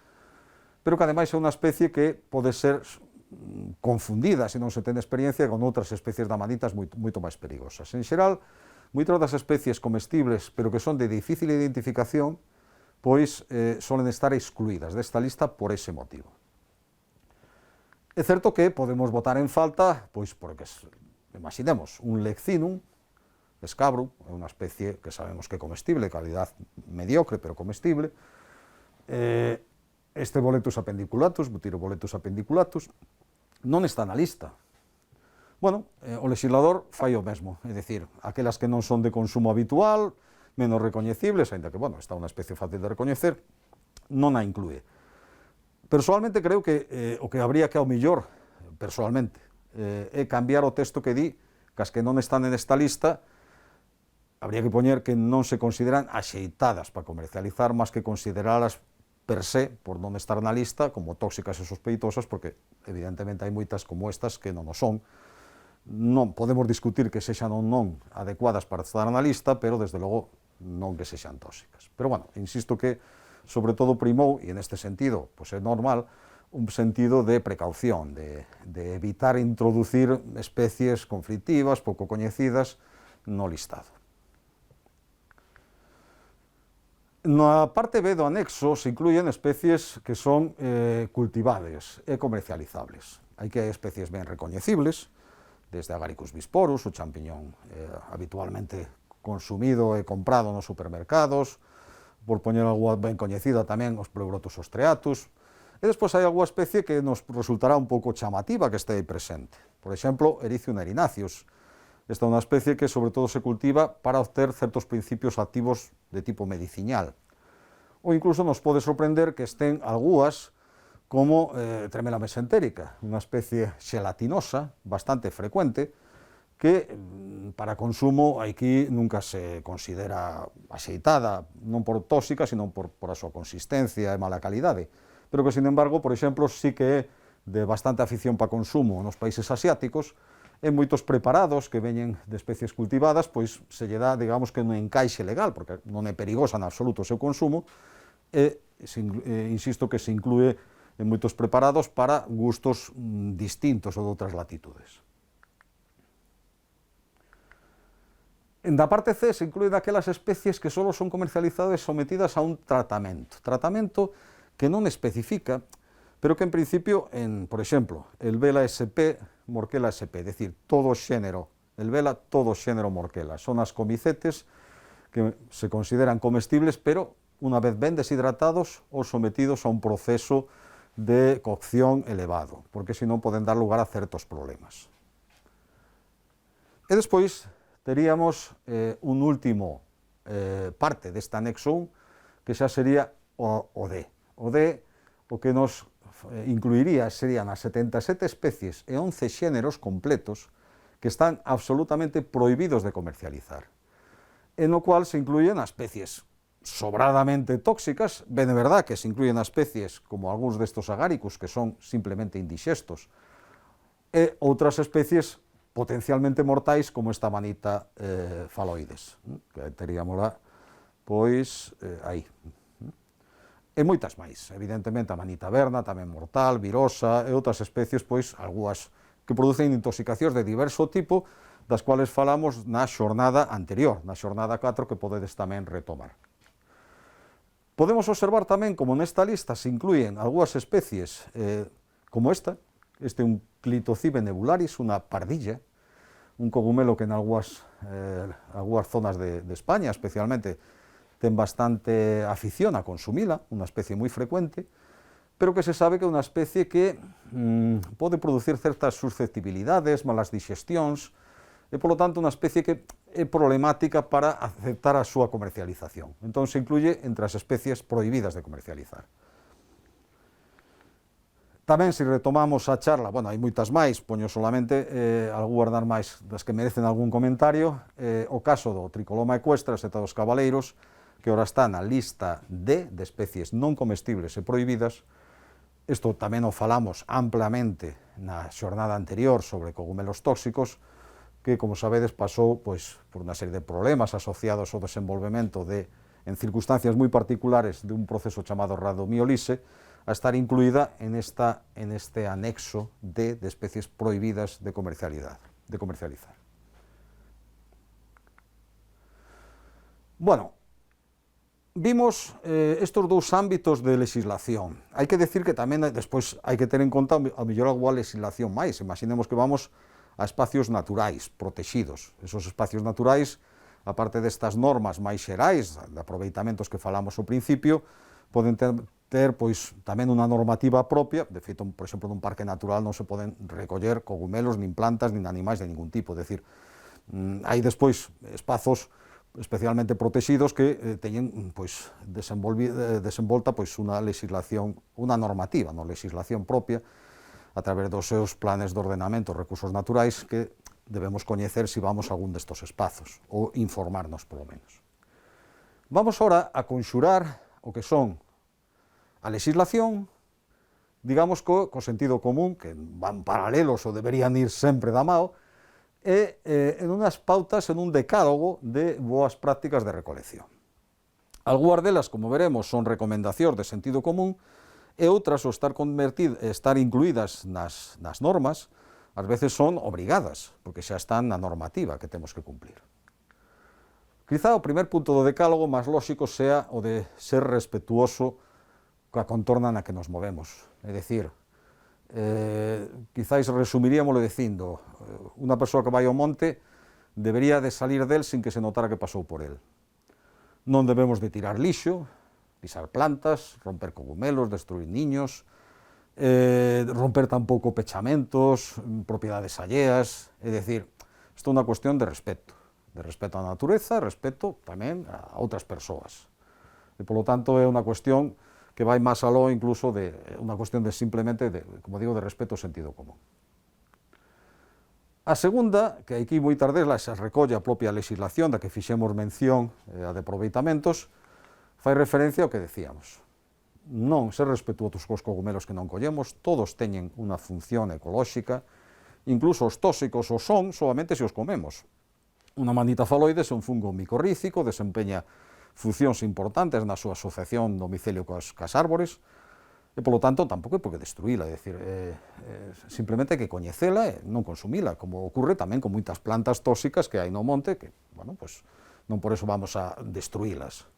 pero que ademais é unha especie que pode ser confundida, se non se ten experiencia, con outras especies de amanitas moito máis perigosas. En xeral, moitas das especies comestibles, pero que son de difícil identificación, pois solen estar excluídas desta lista por ese motivo. É certo que podemos botar en falta, pois porque, imaginemos, un leccinum, escabro, é unha especie que sabemos que é comestible, calidad mediocre, pero comestible, este Boletus appendiculatus, Butyroboletus appendiculatus, non está na lista. Bueno, o legislador fai o mesmo, é dicir, aquelas que non son de consumo habitual, menos recoñecibles, aínda que, bueno, está unha especie fácil de recoñecer, non a inclúe. Personalmente creo que o que habría que, ao millor, personalmente, é cambiar o texto que di que as que non están nesta lista habría que poñer que non se consideran axeitadas para comercializar, máis que consideralas per se, por non estar na lista, como tóxicas e sospeitosas, porque evidentemente hai moitas como estas que non o son. Non podemos discutir que sexan ou non adecuadas para estar na lista, pero desde logo non que sexan tóxicas. Pero bueno, insisto que sobre todo primou, e neste sentido pois é normal, un sentido de precaución, de evitar introducir especies conflictivas, pouco coñecidas, no listado. Na parte B do anexo se incluyen especies que son cultivables e comercializables. Hai que hai especies ben recoñecibles, desde Agaricus bisporus, o champiñón habitualmente consumido e comprado nos supermercados, por poñer algo ben coñecida tamén os Pleurotus ostreatus, e despois hai algunha especie que nos resultará un pouco chamativa que este aí presente. Por exemplo, Erythrum erinaceus. Esta é unha especie que sobre todo se cultiva para obter certos principios activos de tipo medicinal. Ou incluso nos pode sorprender que estén algunhas como Tremela mesentérica, unha especie xelatinosa, bastante frecuente, que para consumo aquí nunca se considera axeitada, non por tóxica, sino por a súa consistencia e mala calidade, pero que, sin embargo, por exemplo, sí que é de bastante afición para consumo nos países asiáticos. En moitos preparados que veñen de especies cultivadas, pois se lle dá, digamos, que un encaixe legal, porque non é perigosa en absoluto o seu consumo, e insisto que se inclúe en moitos preparados para gustos distintos ou de outras latitudes. Da parte C se inclúen aquelas especies que só son comercializadas e sometidas a un tratamento que non especifica, pero que en principio, por exemplo, el Vela sp, Morquela sp, é dicir, todo o xénero, el Vela, todo o xénero Morquela, son as comicetes que se consideran comestibles, pero unha vez ben deshidratados ou sometidos a un proceso de cocción elevado, porque senón poden dar lugar a certos problemas. E despois teríamos un último parte deste anexo 1, que xa sería o D. O D, o que nos incluiría serían as 77 especies e 11 xéneros completos que están absolutamente prohibidos de comercializar, en o cual se incluyen as especies sobradamente tóxicas, ben de verdad que se incluyen as especies como algúns destos agáricos que son simplemente indixestos, e outras especies potencialmente mortais como esta Amanita phalloides, que teríamos lá, pois, aí. E moitas máis, evidentemente a Amanita verna, tamén mortal, virosa, e outras especies, pois, algunhas que producen intoxicacións de diverso tipo, das cuales falamos na xornada anterior, na xornada 4, que podedes tamén retomar. Podemos observar tamén como nesta lista se incluyen algunhas especies como esta, este é un Clitocybe nebularis, unha pardilla, un cogumelo que en algunhas zonas de España especialmente ten bastante afición a consumila, unha especie moi frecuente, pero que se sabe que é unha especie que pode producir certas susceptibilidades, malas digestións, e, polo tanto, unha especie que é problemática para aceptar a súa comercialización. Entón, se incluye entre as especies prohibidas de comercializar. Tamén, se retomamos a charla, bueno, hai moitas máis, poño solamente algunhas das máis das que merecen algún comentario, o caso do Tricoloma equestre, a seta dos cabaleiros, que ora está na lista de especies non comestibles e prohibidas. Isto tamén o falamos amplamente na xornada anterior sobre cogumelos tóxicos, que, como sabedes, pasou por unha serie de problemas asociados ao desenvolvemento en circunstancias moi particulares de un proceso chamado radomiólise, a estar incluída en este anexo de especies prohibidas de comercializar. Bueno, vimos estos dous ámbitos de legislación. Hai que decir que tamén despois hai que ter en conta a mellor alguna legislación máis. Imaginemos que vamos a espacios naturais, protegidos. Esos espacios naturais, aparte destas normas máis xerais, de aproveitamentos que falamos ao principio, poden ter tamén unha normativa propia. De feito, por exemplo, nun parque natural non se poden recoller cogumelos, nin plantas, nin animais de ningún tipo. É dicir, hai despois espazos especialmente protegidos que teñen desenvolta unha legislación, unha normativa, legislación propia, a través dos seus planes de ordenamento de recursos naturais, que debemos coñecer se vamos a algún destos espazos, ou informarnos, polo menos. Vamos ahora a conxurar o que son a legislación, digamos, co sentido común, que van paralelos ou deberían ir sempre da mao, e en unhas pautas, en un decálogo de boas prácticas de recolección. Algúas delas, como veremos, son recomendacións de sentido común, e outras, ao estar incluídas nas normas, ás veces son obrigadas, porque xa están na normativa que temos que cumplir. Quizá o primer punto do decálogo máis lóxico sea o de ser respetuoso coa contorna na que nos movemos. É dicir, quizáis resumiríamoslo dicindo, unha persoa que vai ao monte debería de salir del sin que se notara que pasou por el. Non debemos de tirar lixo, pisar plantas, romper cogumelos, destruir niños, romper tampouco pechamentos, propiedades alleas. É dicir, isto é unha cuestión de respeto á natureza, respeto tamén a outras persoas. E, polo tanto, é unha cuestión que vai máis aló incluso de unha cuestión de simplemente, como digo, de respeto ao sentido común. A segunda, que aquí moitas delas se recolle a propia legislación da que fixemos mención, a de aproveitamentos, fai referencia ao que decíamos. Non ser respetuosos cos cogumelos que non collemos, todos teñen unha función ecolóxica, incluso os tóxicos o son solamente se os comemos. Unha manita faloides é un fungo micorrícico, desempeña funcións importantes na súa asociación do micelio cas árbores, e, polo tanto, tampouco é por que destruíla, é dicir, simplemente hai que coñecela e non consumila, como ocorre tamén con moitas plantas tóxicas que hai no monte, que, bueno, pues, non por eso vamos a destruílas.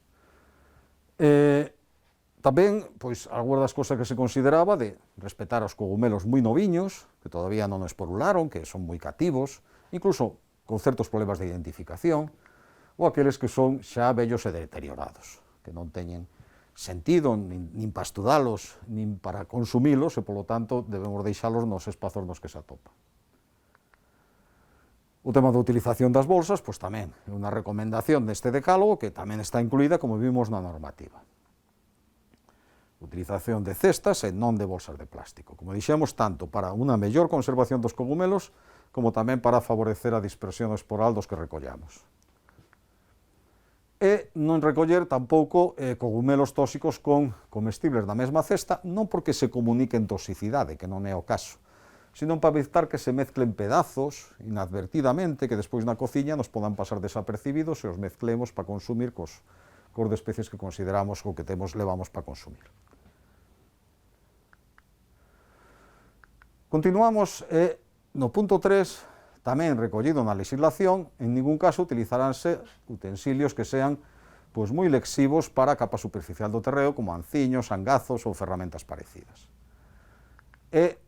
Tamén, pois, algunhas das cousas que se consideraba de respetar os cogumelos moi noviños, que todavía non esporularon, que son moi cativos, incluso con certos problemas de identificación, ou aqueles que son xa vellos e deteriorados, que non teñen sentido nin para estudalos, nin para consumilos, e, polo tanto, debemos deixalos nos espazos nos que se atopan. O tema da utilización das bolsas, pois tamén é unha recomendación deste decálogo que tamén está incluída, como vimos, na normativa. Utilización de cestas e non de bolsas de plástico, como dixemos, tanto para unha mellor conservación dos cogumelos, como tamén para favorecer a dispersión esporal dos que recollamos. E non recoller tampouco cogumelos tóxicos con comestibles da mesma cesta, non porque se comuniquen toxicidade, que non é o caso, sino para evitar que se mezclen pedazos inadvertidamente, que despois na cociña nos podan pasar desapercibidos e os mezclemos para consumir cos de especies que consideramos o que levamos para consumir. Continuamos no punto 3, tamén recollido na legislación, en ningún caso utilizaránse utensilios que sean moi lexivos para a capa superficial do terreo, como anciños, angazos ou ferramentas parecidas. E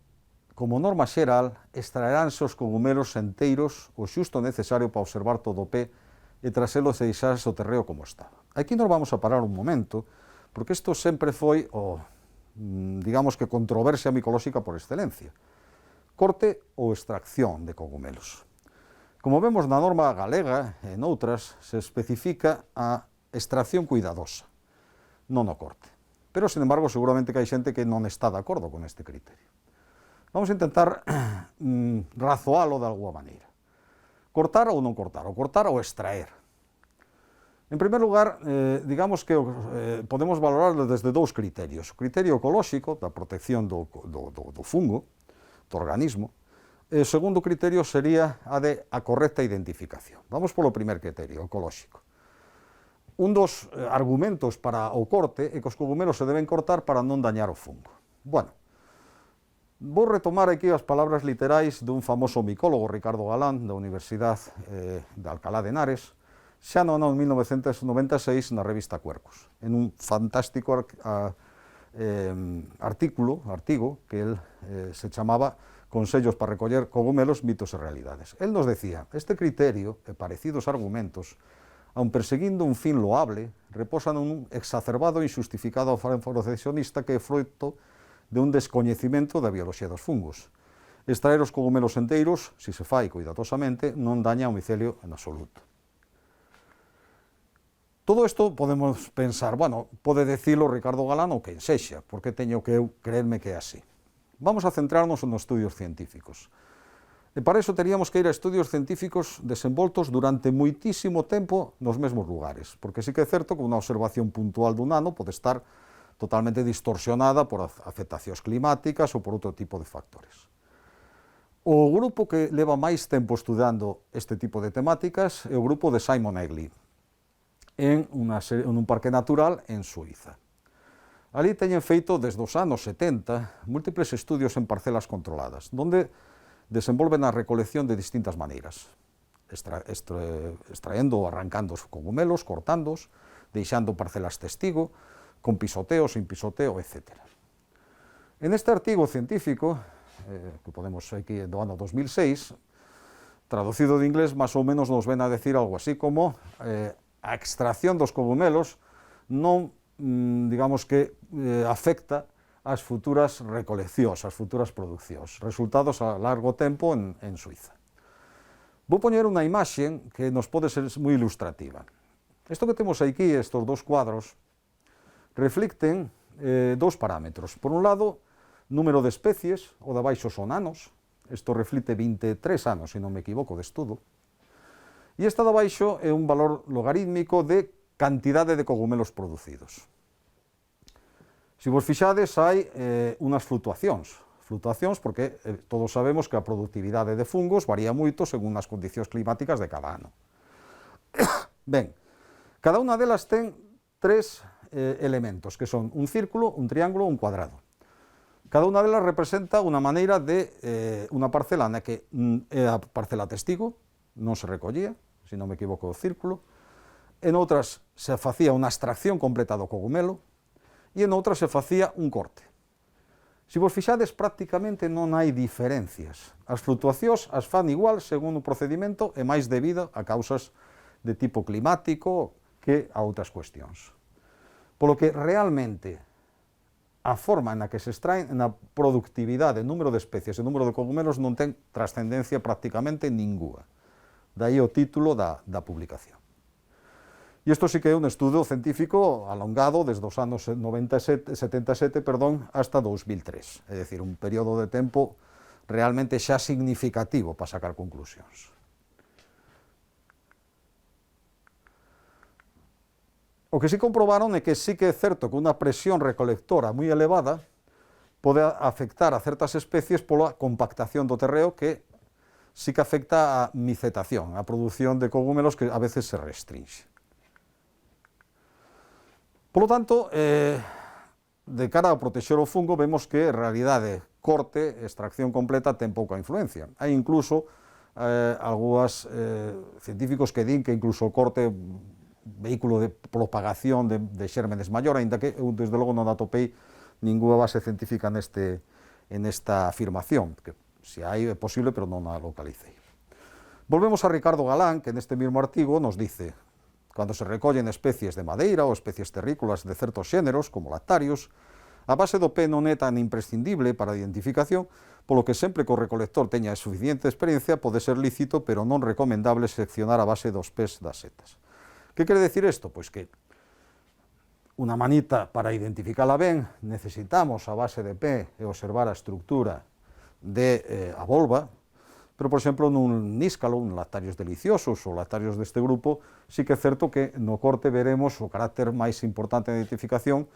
como norma xeral, extraeránse os cogumelos enteiros o xusto necesario para observar todo o pé e traselos e deixarse o terreo como estaba. Aquí nos vamos a parar un momento, porque isto sempre foi digamos que controversia micolóxica por excelencia. Corte ou extracción de cogumelos. Como vemos na norma galega e noutras, se especifica a extracción cuidadosa, non o corte. Pero, sin embargo, seguramente que hai xente que non está de acordo con este criterio. Vamos a intentar razoalo de alguma maneira. Cortar ou non cortar, ou cortar ou extraer. En primer lugar, digamos que podemos valorarlo desde dous criterios. O criterio ecolóxico, da protección do fungo, do organismo, e o segundo criterio sería a correcta identificación. Vamos polo primer criterio, ecolóxico. Un dos argumentos para o corte é que os cogumelos se deben cortar para non dañar o fungo. Bueno, vou retomar aquí as palabras literais dun famoso micólogo, Ricardo Galán, da Universidade de Alcalá de Henares, xa no ano 1996 na revista Quercus, en un fantástico artigo que el se chamaba Consellos para recoller cogumelos, mitos e realidades. El nos decía, este criterio e parecidos argumentos, aun perseguindo un fin loable, reposan nun exacerbado e injustificado afán proteccionista que é froito de un descoñecimento da bioloxía dos fungos. Extraer os cogumelos enteiros, se se fai cuidadosamente, non daña o micelio en absoluto. Todo isto podemos pensar, bueno, pode decirlo Ricardo Galán ou quen sexa, porque teño que eu creerme que é así. Vamos a centrarnos nos estudios científicos. E para iso teríamos que ir a estudios científicos desenvoltos durante moitísimo tempo nos mesmos lugares, porque sí que é certo que unha observación puntual dun ano pode estar totalmente distorsionada por afectacións climáticas ou por outro tipo de factores. O grupo que leva máis tempo estudando este tipo de temáticas é o grupo de Simon Egli, en un parque natural en Suiza. Ali teñen feito desde os anos 70 múltiples estudios en parcelas controladas, donde desenvolven a recolección de distintas maneiras, extraendo ou arrancando os cogumelos, cortándoos, deixando parcelas testigo, con pisoteo, sin pisoteo, etc. En este artigo científico, que podemos aquí do ano 2006, traducido de inglés, máis ou menos nos ven a decir algo así como a extracción dos cogumelos non, digamos que, afecta as futuras recoleccións, as futuras produccións, resultados a largo tempo en Suiza. Vou poñer unha imaxe que nos pode ser moi ilustrativa. Isto que temos aquí, estes dous cuadros, reflicten dous parámetros. Por un lado, número de especies, o de abaixo son anos, isto reflicte 23 anos, se non me equivoco, de estudo, e esta de abaixo é un valor logarítmico de cantidade de cogumelos producidos. Se vos fixades, hai unhas flutuacións porque todos sabemos que a productividade de fungos varía moito según as condicións climáticas de cada ano. Ben, cada unha delas ten tres elementos, que son un círculo, un triángulo e un cuadrado. Cada unha delas representa unha maneira de unha parcela na que é a parcela testigo, non se recollía, se non me equivoco, o círculo, en outras se facía unha extracción completa do cogumelo, e en outras se facía un corte. Se vos fixades, prácticamente non hai diferencias. As flutuacións as fan igual según o procedimento e máis debido a causas de tipo climático que a outras cuestións. Polo que realmente a forma na que se extraen, na productividade, número de especies e número de cogumelos non ten trascendencia prácticamente ninguna. Daí o título da publicación. E isto sí que é un estudo científico alongado desde os anos 77, hasta 2003, é dicir, un período de tempo realmente xa significativo para sacar conclusións. O que sí comprobaron é que sí que é certo que unha presión recolectora moi elevada pode afectar a certas especies pola compactación do terreo que sí que afecta a micetación, a produción de cogumelos que a veces se restringe. Por lo tanto, de cara a protexer o fungo, vemos que, en realidade, corte, extracción completa, ten pouca influencia. Hai incluso algúas científicos que din que incluso o corte, vehículo de propagación de xérmenes maior, aínda que eu, desde logo, non atopei ninguna base científica neste en esta afirmación, que si hai é posible, pero non a localicei. Volvemos a Ricardo Galán, que neste mesmo artigo nos dice: cando se recollen especies de madeira ou especies terrícolas de certos xéneros, como lactarios, a base do pé non é tan imprescindible para a identificación, polo que sempre que o recolector teña suficiente experiencia pode ser lícito, pero non recomendable seccionar a base dos pés das setas. Que quere decir isto? Pois que unha manita para identificala ben, necesitamos a base de pé e observar a estructura de a volva, pero, por exemplo, nun níscalo, un lactarios deliciosos ou lactarios deste grupo, sí que é certo que no corte veremos o carácter máis importante de identificación,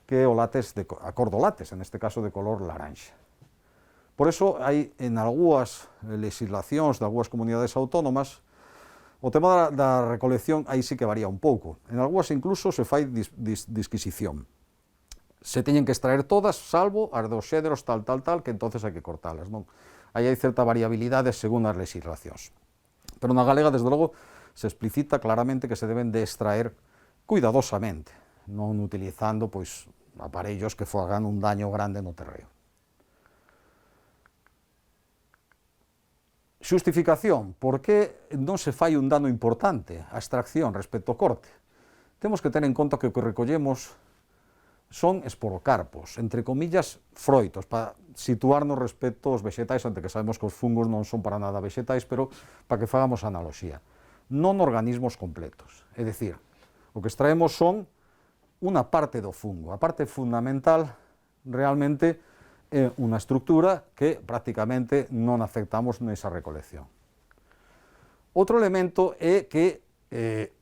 que é o látex de acordo látex, en este caso de color laranxa. Por eso hai en algunhas legislacións de algunhas comunidades autónomas o tema da recolección aí sí que varía un pouco. En algunhas incluso se fai disquisición. Se teñen que extraer todas, salvo as dos xéneros tal, que entonces hai que cortalas, non? Aí hai certa variabilidade según as legislacións. Pero na galega, desde logo, se explicita claramente que se deben de extraer cuidadosamente, non utilizando pois aparellos que fagan un daño grande no terreo. Xustificación: por que non se fai un dano importante a extracción respecto ao corte? Temos que ter en conta que o que recollemos son esporocarpos, entre comillas, froitos, para situarnos respecto aos vexetais, ante que sabemos que os fungos non son para nada vexetais, pero para que fagamos analogía. Non organismos completos, é dicir, o que extraemos son unha parte do fungo. A parte fundamental realmente é unha estructura que prácticamente non afectamos nesa recolección. Outro elemento é que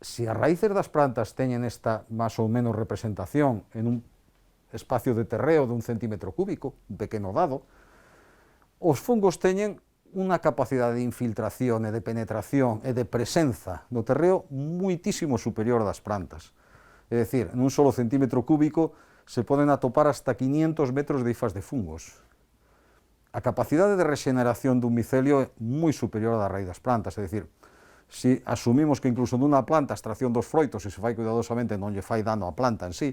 se as raíces das plantas teñen esta máis ou menos representación en un espacio de terreo de 1 centímetro cúbico, un pequeno dado, os fungos teñen unha capacidade de infiltración e de penetración e de presenza no terreo muitísimo superior das plantas. É dicir, en un solo centímetro cúbico se poden atopar hasta 500 metros de hifas de fungos. A capacidade de regeneración dun micelio é moi superior á da raíz das plantas, é dicir, se asumimos que incluso nunha planta a extracción dos froitos, se se fai cuidadosamente, non lle fai dano á planta en sí,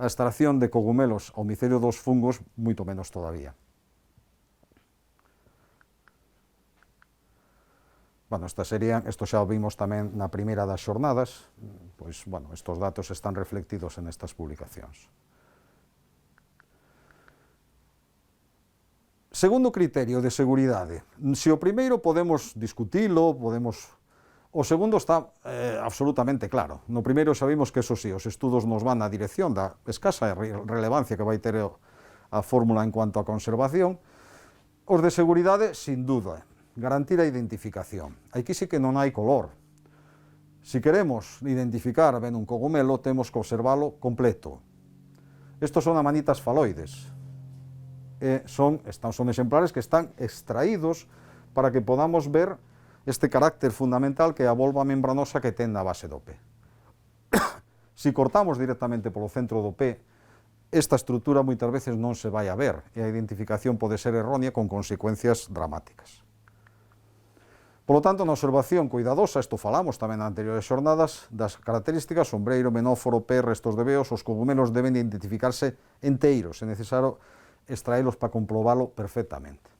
a extracción de cogumelos ao micelio dos fungos, moito menos todavía. Bueno, isto xa o vimos tamén na primeira das xornadas, pois, bueno, estos datos están reflectidos en estas publicacións. Segundo criterio de seguridade, se o primeiro podemos discutilo, o segundo está absolutamente claro. No primeiro xa vimos que, eso sí, os estudos nos van na dirección da escasa relevancia que vai ter a fórmula en cuanto a conservación. Os de seguridade, sin duda, garantir a identificación. Aquí sí que non hai color. Si queremos identificar ben un cogumelo, temos que observalo completo. Estos son amanitas faloides. Son exemplares que están extraídos para que podamos ver este carácter fundamental que é a volva membranosa que ten na base do pé. Se cortamos directamente polo centro do pé, esta estrutura moitas veces non se vai a ver e a identificación pode ser errónea con consecuencias dramáticas. Por lo tanto, na observación cuidadosa, isto falamos tamén nas anteriores xornadas, das características, sombreiro, menóforo, pé, restos de veos, os cogumelos deben identificarse enteiros, é necesario extraelos para comprobalo perfectamente.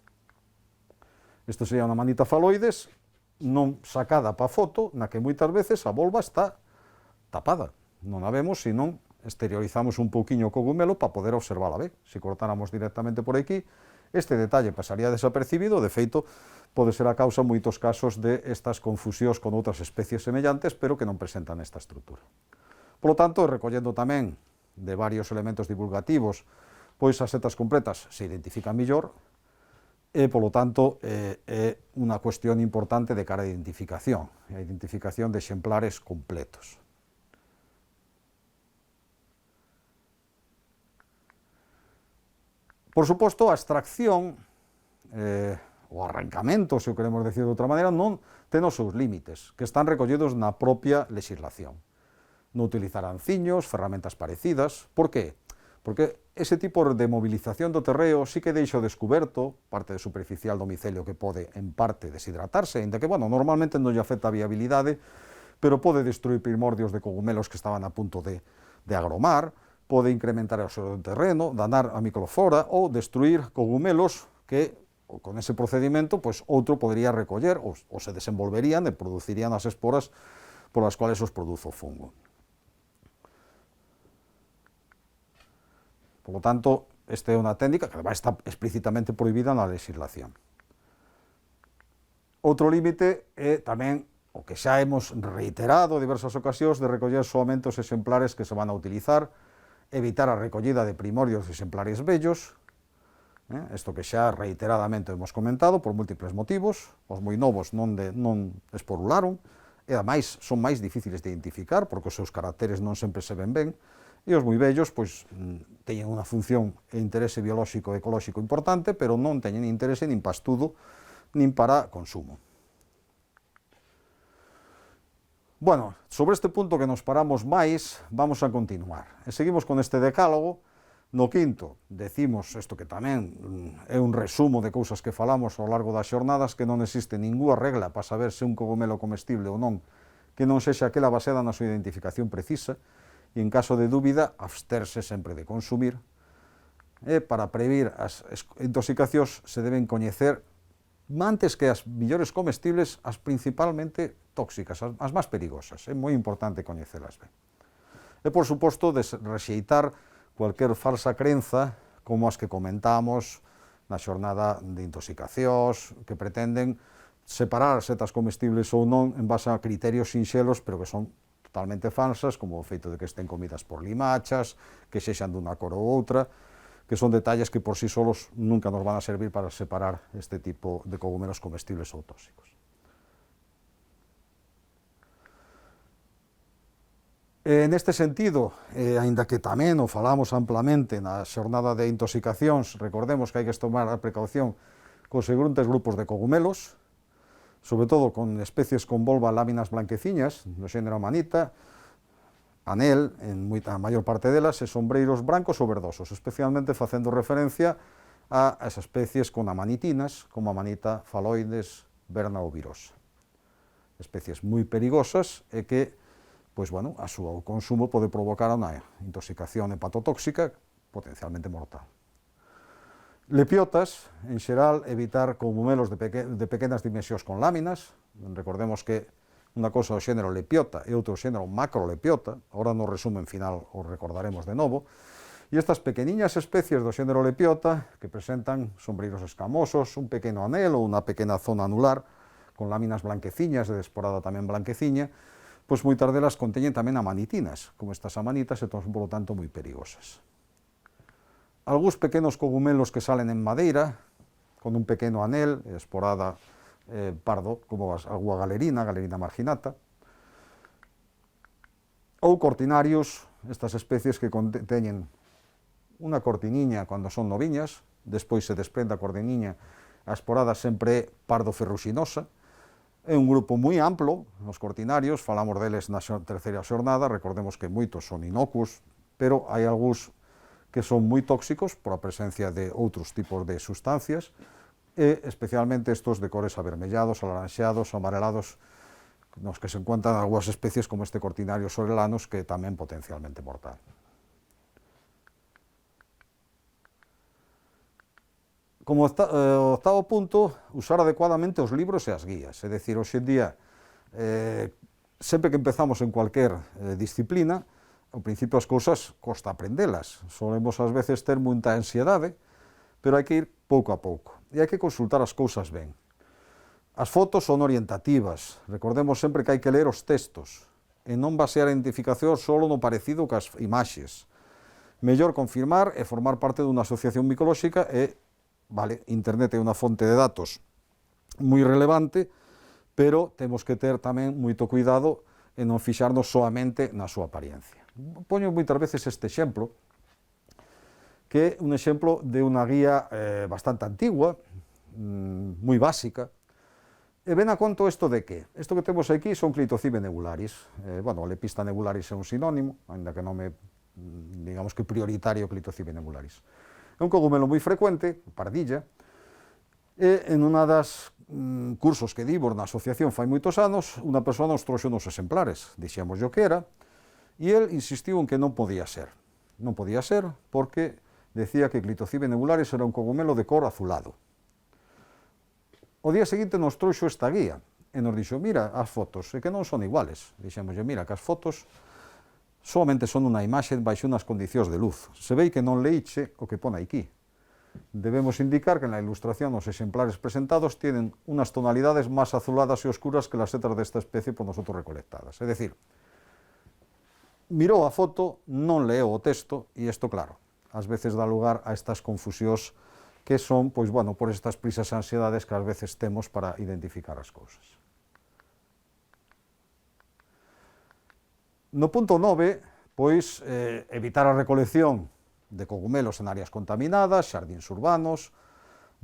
Isto sería unha manita faloides, non sacada para foto, na que moitas veces a volva está tapada. Non a vemos, senón exteriorizamos un pouquiño o cogumelo para poder observala ben. Se cortáramos directamente por aquí, este detalle pasaría desapercibido. De feito, pode ser a causa en moitos casos de estas confusións con outras especies semellantes, pero que non presentan esta estrutura. Por lo tanto, recollendo tamén de varios elementos divulgativos, pois as setas completas se identifican mellor, e, polo tanto, é unha cuestión importante de cara a identificación de exemplares completos. Por suposto, a extracción, o arrancamento, se o queremos decir de outra maneira, non ten os seus límites, que están recollidos na propia legislación. Non utilizar anciños, ferramentas parecidas. Por que? Porque ese tipo de movilización do terreo sí que deixa descuberto parte superficial do micelio que pode, en parte, deshidratarse, ainda que, bueno, normalmente non lle afecta a viabilidade, pero pode destruir primordios de cogumelos que estaban a punto de agromar, pode incrementar o seu terreno, danar a microflora ou destruir cogumelos que con ese procedimento pois, outro podría recoller ou se desenvolverían e producirían as esporas polas cuales os produce o fungo. Por lo tanto, esta é unha técnica que además está explícitamente prohibida na legislación. Outro límite é tamén o que xa hemos reiterado en diversas ocasións de recoller soamente os exemplares que se van a utilizar, evitar a recollida de primorios de exemplares bellos, isto que xa reiteradamente hemos comentado por múltiples motivos, os moi novos non esporularon, e ademais son máis difíciles de identificar porque os seus caracteres non sempre se ven ben, e os moi vellos pois, teñen unha función e interese biolóxico e ecolóxico importante, pero non teñen interese nin para estudo, nin para consumo. Bueno, sobre este punto que nos paramos máis, vamos a continuar. E seguimos con este decálogo. No quinto, decimos isto que tamén é un resumo de cousas que falamos ao largo das xornadas, que non existe ninguna regla para saber se un cogomelo comestible ou non, que non sexa aquela baseada na súa identificación precisa, e en caso de dúbida, absterse sempre de consumir. E para previr as intoxicacións se deben coñecer antes que as millores comestibles, as principalmente tóxicas, as máis perigosas. É moi importante coñecelas ben. E, por suposto, rexeitar cualquier falsa crenza, como as que comentamos na xornada de intoxicacións, que pretenden separar setas comestibles ou non en base a criterios sinxelos, pero que son totalmente falsas, como o feito de que estén comidas por limachas, que sexan dunha cor ou outra, que son detalles que por sí solos nunca nos van a servir para separar este tipo de cogumelos comestibles ou tóxicos. Neste sentido, aínda que tamén o falamos amplamente na xornada de intoxicacións, recordemos que hai que tomar a precaución cos seguintes grupos de cogumelos, sobre todo con especies con volva láminas blanqueciñas, do xénero Amanita, anel, en a maior parte delas, e sombreiros brancos ou verdosos, especialmente facendo referencia a esas especies con amanitinas, como Amanita phalloides, verna ou virosa. Especies moi perigosas e que pois, bueno, a súa consumo pode provocar unha intoxicación hepatotóxica potencialmente mortal. Lepiotas, en xeral, evitar cogumelos de pequenas dimensións con láminas. Recordemos que unha cousa é o xénero Lepiota e outro xénero Macrolepiota, agora no resumen final o recordaremos de novo, e estas pequeniñas especies do xénero Lepiota que presentan sombreiros escamosos, un pequeno anel ou unha pequena zona anular con láminas blanqueciñas e de esporada tamén blanqueciña, pois moitas delas conteñen tamén amanitinas, como estas amanitas, e son, por lo tanto, moi perigosas. Algúns pequenos cogumelos que salen en madeira, con un pequeno anel, esporada pardo, como a galerina marginata, ou cortinarios, estas especies que conteñen unha cortiniña cando son noviñas, despois se desprende a cortiniña, a esporada sempre é pardo ferruxinosa. É un grupo moi amplo, os cortinarios, falamos deles na terceira xornada, recordemos que moitos son inocuos, pero hai algúns que son moi tóxicos por a presencia de outros tipos de sustancias, e especialmente estos de cores avermellados, alaranxados, amarelados, nos que se encuentran algunhas especies como este cortinario sorelanos, que é tamén potencialmente mortal. Como octavo punto, usar adecuadamente os libros e as guías, é dicir, hoxe en día, sempre que empezamos en cualquier disciplina, ao principio as cousas costa aprendelas, solemos ás veces ter moita ansiedade, pero hai que ir pouco a pouco, e hai que consultar as cousas ben. As fotos son orientativas, recordemos sempre que hai que ler os textos, e non basear a identificación solo no parecido cas imaxes. Mellor confirmar e formar parte dunha asociación micolóxica e vale, internet é unha fonte de datos moi relevante, pero temos que ter tamén moito cuidado en non fixarnos soamente na súa apariencia. Poño moitas veces este exemplo, que é un exemplo de unha guía bastante antigua, moi básica, e ven a conto isto de que? Isto que temos aquí son Clitocybe nebularis. Bueno, Lepista nebularis é un sinónimo, ainda que non é, digamos que prioritario Clitocybe nebularis. É un cogumelo moi frecuente, pardilla, e en unha das cursos que dimos na asociación fai moitos anos, unha persoa nos trouxe uns exemplares, dixemos yo que era, e el insistiu en que non podía ser. non podía ser, porque decía que Clitocibe nebularis era un cogumelo de cor azulado. O día seguinte nos trouxo esta guía, e nos dixo, mira as fotos, e que non son iguales. Dixemos, mira, que as fotos solamente son unha imaxe baixo unhas condicións de luz. Se vei que non leiche o que pone aquí. Debemos indicar que en la ilustración los exemplares presentados tienen unas tonalidades más azuladas y oscuras que las setas de esta especie por nosotros recolectadas. Es decir, mirou a foto, non leo o texto, e isto, claro, ás veces dá lugar a estas confusións que son, pois, bueno, por estas prisas e ansiedades que ás veces temos para identificar as cousas. No punto 9, pois, evitar a recolección de cogumelos en áreas contaminadas, xardíns urbanos,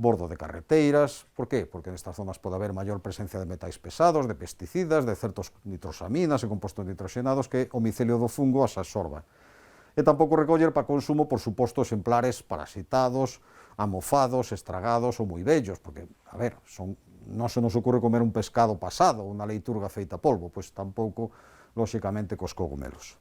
bordo de carreteiras. Por qué? Porque nestas zonas pode haber maior presencia de metais pesados, de pesticidas, de certos nitrosaminas e compostos nitroxenados que o micelio do fungo as absorba. E tampouco recoller para consumo, por suposto, exemplares parasitados, amofados, estragados ou moi vellos, porque, a ver, non se nos ocurre comer un pescado pasado, unha leiturga feita polvo, pois tampouco, lóxicamente, cos cogumelos.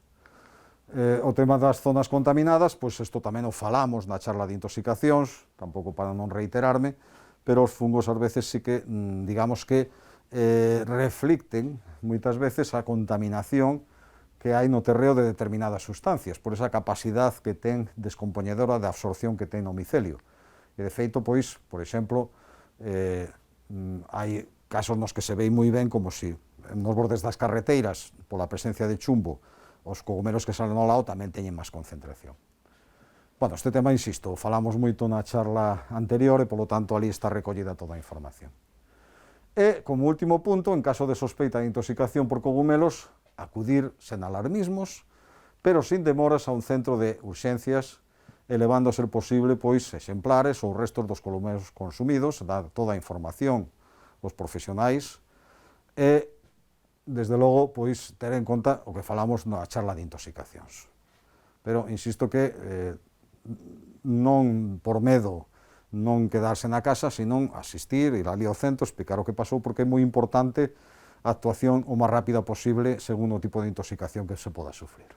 O tema das zonas contaminadas, pois isto tamén o falamos na charla de intoxicacións, tampouco para non reiterarme, pero os fungos ás veces sí que, digamos que, reflicten moitas veces a contaminación que hai no terreo de determinadas sustancias, por esa capacidade que ten descompoñedora de absorción que ten no micelio. E de feito, pois, por exemplo, hai casos nos que se ve moi ben como si nos bordes das carreteiras, pola presencia de chumbo, os cogumelos que salen ao lado tamén teñen máis concentración. Bueno, este tema, insisto, falamos moito na charla anterior e, polo tanto, ali está recollida toda a información. E, como último punto, en caso de sospeita de intoxicación por cogumelos, acudir sen alarmismos, pero sin demoras a un centro de urxencias, elevando a ser posible, pois, exemplares ou restos dos cogumelos consumidos, dar toda a información aos profesionais e, desde logo, pois, ter en conta o que falamos na charla de intoxicacións. Pero, insisto que non por medo non quedarse na casa, senón asistir, ir ali ao centro, explicar o que pasou, porque é moi importante a actuación o máis rápida posible según o tipo de intoxicación que se poda sufrir.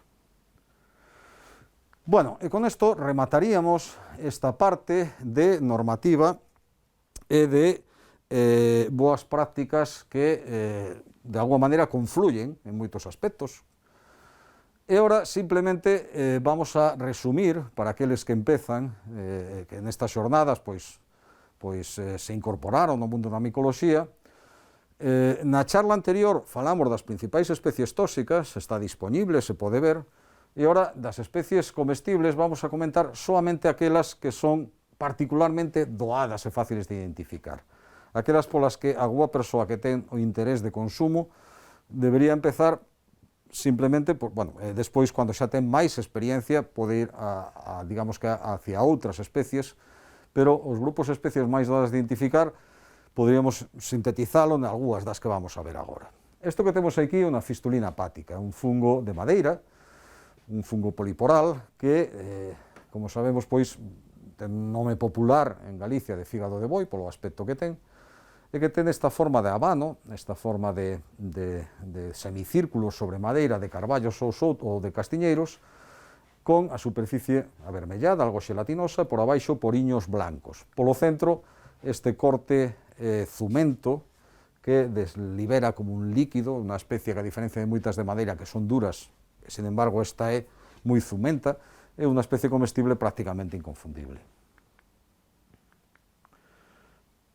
Bueno, e con isto remataríamos esta parte de normativa e de boas prácticas que de alguma maneira confluyen en moitos aspectos. E ora simplemente vamos a resumir para aqueles que empezan, que nestas xornadas pois se incorporaron no mundo da micoloxía. Na charla anterior falamos das principais especies tóxicas, está disponible, se pode ver, e ora das especies comestibles vamos a comentar solamente aquelas que son particularmente doadas e fáciles de identificar. Aquelas polas que alguma persoa que ten o interés de consumo debería empezar simplemente, despois, cando xa ten máis experiencia, pode ir digamos que hacia outras especies, pero os grupos de especies máis dadas de identificar poderíamos sintetizalo en algunhas das que vamos a ver agora. Isto que temos aquí é unha fistulina apática, un fungo de madeira, un fungo poliporal que, como sabemos, pois, ten nome popular en Galicia de fígado de boi, polo aspecto que ten, e que ten esta forma de habano, esta forma de semicírculos sobre madeira de carballos ou de castiñeiros, con a superficie avermellada, algo xelatinosa, por abaixo poriños blancos. Polo centro, este corte zumento que deslibera como un líquido, unha especie que, a diferencia de moitas de madeira que son duras, sin embargo esta é moi zumenta, é unha especie comestible prácticamente inconfundible.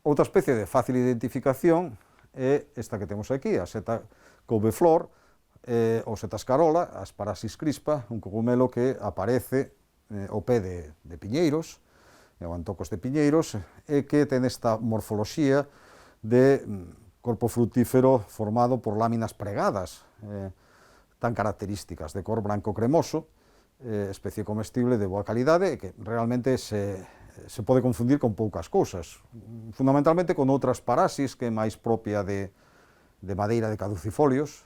Outra especie de fácil identificación é esta que temos aquí, a seta couve-flor, ou seta escarola, a Asparasis crispa, un cogumelo que aparece ao pé de piñeiros, ou antocos de piñeiros, e que ten esta morfoloxía de corpo frutífero formado por láminas pregadas, tan características, de cor branco cremoso, especie comestible de boa calidade, e que realmente se pode confundir con poucas cousas, fundamentalmente con outras Asparasis, que é máis propia de madeira de caducifolios,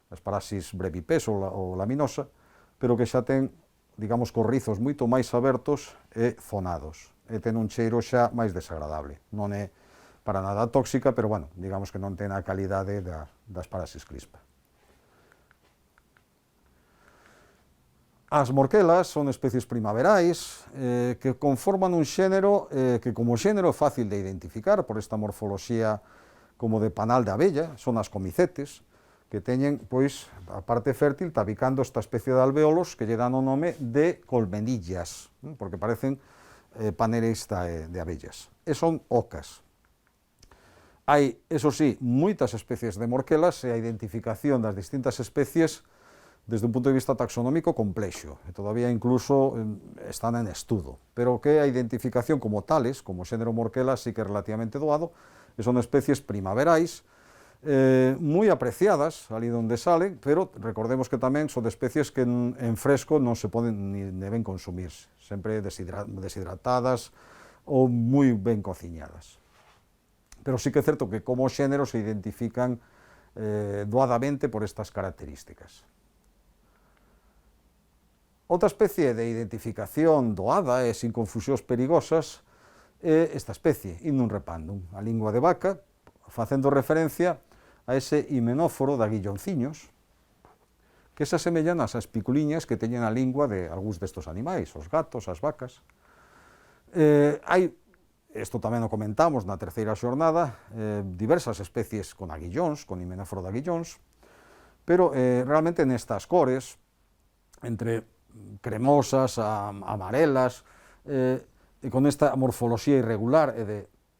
Asparasis brevipes ou laminosa, pero que xa ten, digamos, corrizos moito máis abertos e zonados, e ten un cheiro xa máis desagradable. Non é para nada tóxica, pero, bueno, digamos que non ten a calidade da Asparasis crispa. As morquelas son especies primaverais que conforman un xénero que como xénero é fácil de identificar por esta morfoloxía como de panal de abella, son as comicetes, que teñen, pois, a parte fértil tabicando esta especie de alvéolos que lle dan o nome de colmenillas, porque parecen paneles de abellas. E son ocas. Hai, eso sí, moitas especies de morquelas e a identificación das distintas especies desde un punto de vista taxonómico complexo, e todavía incluso están en estudo, pero que a identificación como tales, como xénero morquela, sí que é relativamente doado, e son especies primaverais, moi apreciadas ali onde salen, pero recordemos que tamén son especies que en fresco non se poden ni deben consumirse, sempre deshidratadas ou moi ben cociñadas. Pero sí que é certo que como xénero se identifican doadamente por estas características. Outra especie de identificación doada e sin confusións perigosas é esta especie, Hymnum repandum, a lingua de vaca, facendo referencia a ese himenóforo de aguillonciños que se asemellan ás espiculiñas que teñen a lingua de algúns destos animais, os gatos, as vacas. Hai, isto tamén o comentamos na terceira xornada, diversas especies con aguillóns, con himenóforo de aguillóns, pero realmente nestas cores, entre cremosas, amarelas, e con esta morfoloxía irregular e de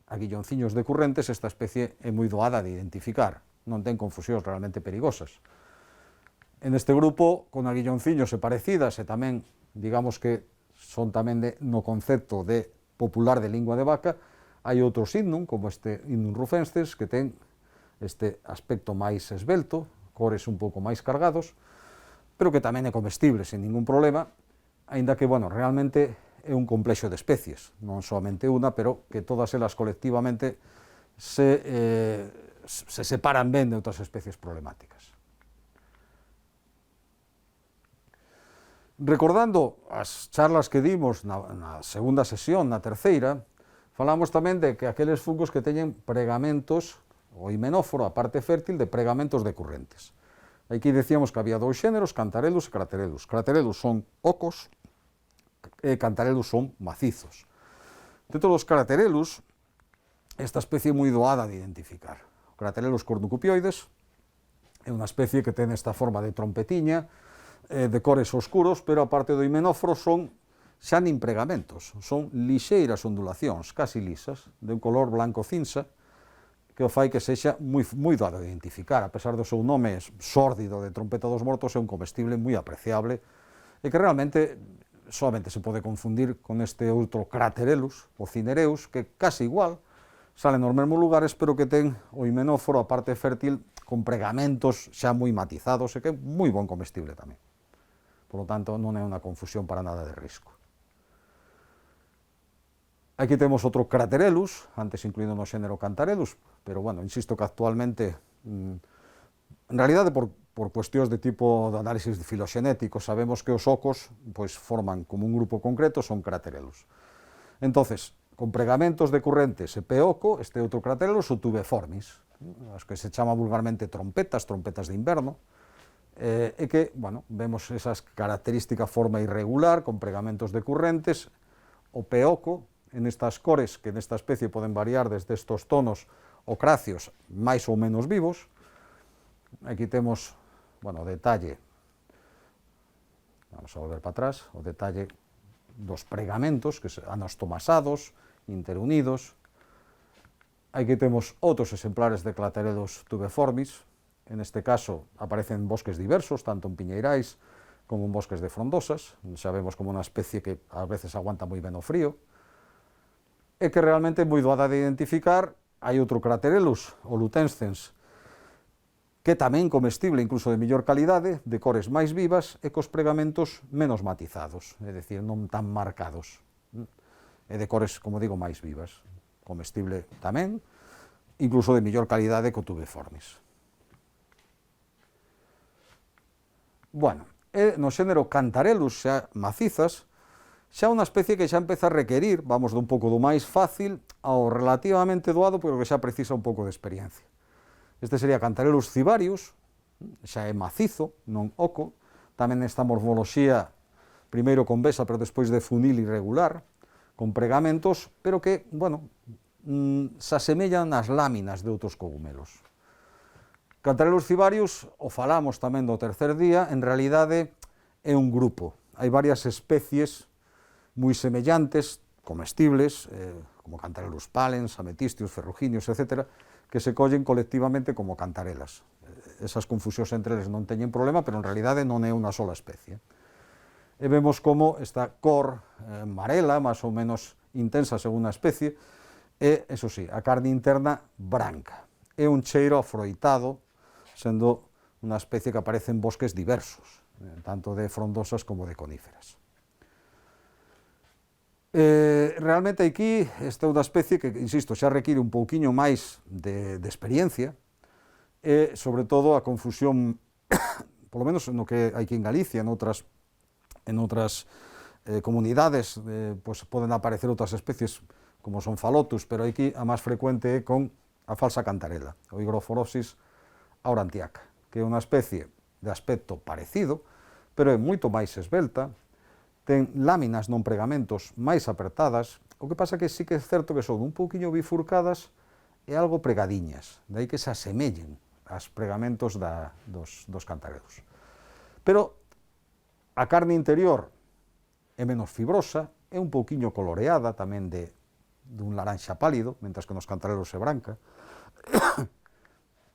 aguillonciños decurrentes, esta especie é moi doada de identificar, non ten confusións realmente perigosas. En este grupo, con aguillonciños e parecidas, e tamén, digamos que son tamén no concepto de popular de lingua de vaca, hai outros Hymnum, como este Hymnum rufensis, que ten este aspecto máis esvelto, cores un pouco máis cargados, pero que tamén é comestible sin ningún problema, aínda que, bueno, realmente é un complexo de especies, non somente unha, pero que todas elas colectivamente se separan ben de outras especies problemáticas. Recordando as charlas que dimos na segunda sesión, na terceira, falamos tamén de que aqueles fungos que teñen pregamentos, o himenóforo, a parte fértil, de pregamentos decurrentes. Aquí decíamos que había dous xéneros, Cantarellus e Craterellus. Craterellus son ocos e Cantarellus son macizos. Dentro dos Craterellus, esta especie é moi doada de identificar. O Craterellus cornucopioides é unha especie que ten esta forma de trompetiña, de cores oscuros, pero a parte do himenóforo son xa nin pregamentos, son lixeiras ondulacións, casi lisas, de un color blanco-cinza, que o fai que sexa moi doado de identificar, a pesar do seu nome sórdido de trompeta dos mortos, é un comestible moi apreciable e que realmente solamente se pode confundir con este outro Craterellus, o Cinereus, que casi igual, sale nos mesmos lugares, pero que ten o himenóforo, a parte fértil, con pregamentos xa moi matizados e que é moi bon comestible tamén. Por lo tanto, non é unha confusión para nada de risco. Aquí temos outro Craterellus, antes incluído no xénero Cantarellus, pero, bueno, insisto que actualmente, en realidade por cuestións de tipo de análisis filoxenético, sabemos que os ocos pois, forman como un grupo concreto, son Craterellus. Entonces, con pregamentos decurrentes e peoco, este outro Craterellus, o tubeformis, as que se chama vulgarmente trompetas de inverno, e que, bueno, vemos esas características forma irregular, con pregamentos decurrentes, o peoco, en estas cores que nesta especie poden variar desde estos tonos ocráceos máis ou menos vivos. Aquí temos, bueno, o detalle, vamos a volver para atrás, o detalle dos pregamentos, que son anastomasados, interunidos. Aquí temos outros exemplares de Craterellus tubeformis, en este caso aparecen bosques diversos, tanto en piñeirais como en bosques de frondosas, xa vemos como unha especie que ás veces aguanta moi ben o frío, e que realmente é moi doada de identificar. Hai outro Craterellus, o lutescens, que tamén comestible, incluso de mellor calidade, de cores máis vivas e cos pregamentos menos matizados, é dicir, non tan marcados, e de cores, como digo, máis vivas. Comestible tamén, incluso de mellor calidade que o tubeformis. Bueno, e no xénero Cantarellus, xa macizas, xa unha especie que xa empeza a requerir, vamos, dun pouco do máis fácil ao relativamente doado, pero que xa precisa un pouco de experiencia. Este sería Cantarellus cibarius, xa é macizo, non oco, tamén esta morfoloxía primeiro convexa, pero despois de funil irregular, con pregamentos, pero que, bueno, se asemellan ás láminas de outros cogumelos. Cantarelos cibarius, o falamos tamén do tercer día, en realidade é un grupo. Hai varias especies moi semellantes, comestibles, como Cantarellus palens, ametistius, ferruginius, etc., que se collen colectivamente como cantarelas. Esas confusións entre eles non teñen problema, pero en realidade non é unha sola especie. E vemos como esta cor amarela, máis ou menos intensa según a especie, e, eso sí, a carne interna branca. É un cheiro afroitado, sendo unha especie que aparece en bosques diversos, tanto de frondosas como de coníferas. Realmente aquí esta é unha especie que, insisto, xa require un pouquiño máis de experiencia e, sobre todo, a confusión, polo menos no que hai aquí en Galicia, en outras comunidades, pues poden aparecer outras especies como son Phalotus, pero aquí a máis frecuente é con a falsa cantarela, o Hygrophorhopsis aurantiaca, que é unha especie de aspecto parecido, pero é moito máis esbelta, ten láminas non pregamentos máis apertadas, o que pasa que sí que é certo que son un pouquiño bifurcadas e algo pregadiñas, de aí que se asemellen aos pregamentos dos cantarelos. Pero a carne interior é menos fibrosa, é un pouquiño coloreada tamén dun laranxa pálido, mentras que nos cantarelos é branca.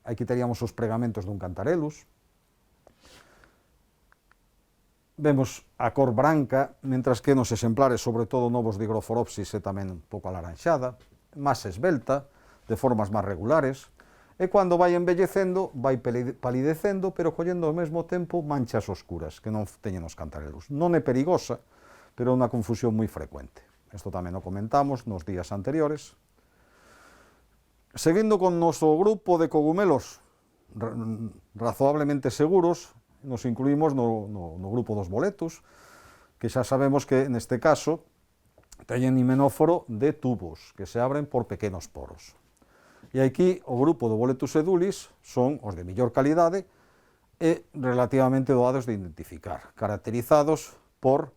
Aquí teríamos os pregamentos dun cantarelus. Vemos a cor branca, mentras que nos exemplares, sobre todo novos de Hygrophorhopsis, é tamén un pouco alaranxada, máis esbelta, de formas máis regulares, e cando vai envellecendo, vai palidecendo, pero collendo ao mesmo tempo manchas oscuras, que non teñen os cantarelus. Non é perigosa, pero é unha confusión moi frecuente. Isto tamén o comentamos nos días anteriores. Seguindo con noso grupo de cogumelos razoablemente seguros, nos incluímos no grupo dos boletus, que xa sabemos que neste caso teñen himenóforo de tubos, que se abren por pequenos poros. E aquí o grupo do Boletus edulis son os de mellor calidade e relativamente doados de identificar, caracterizados por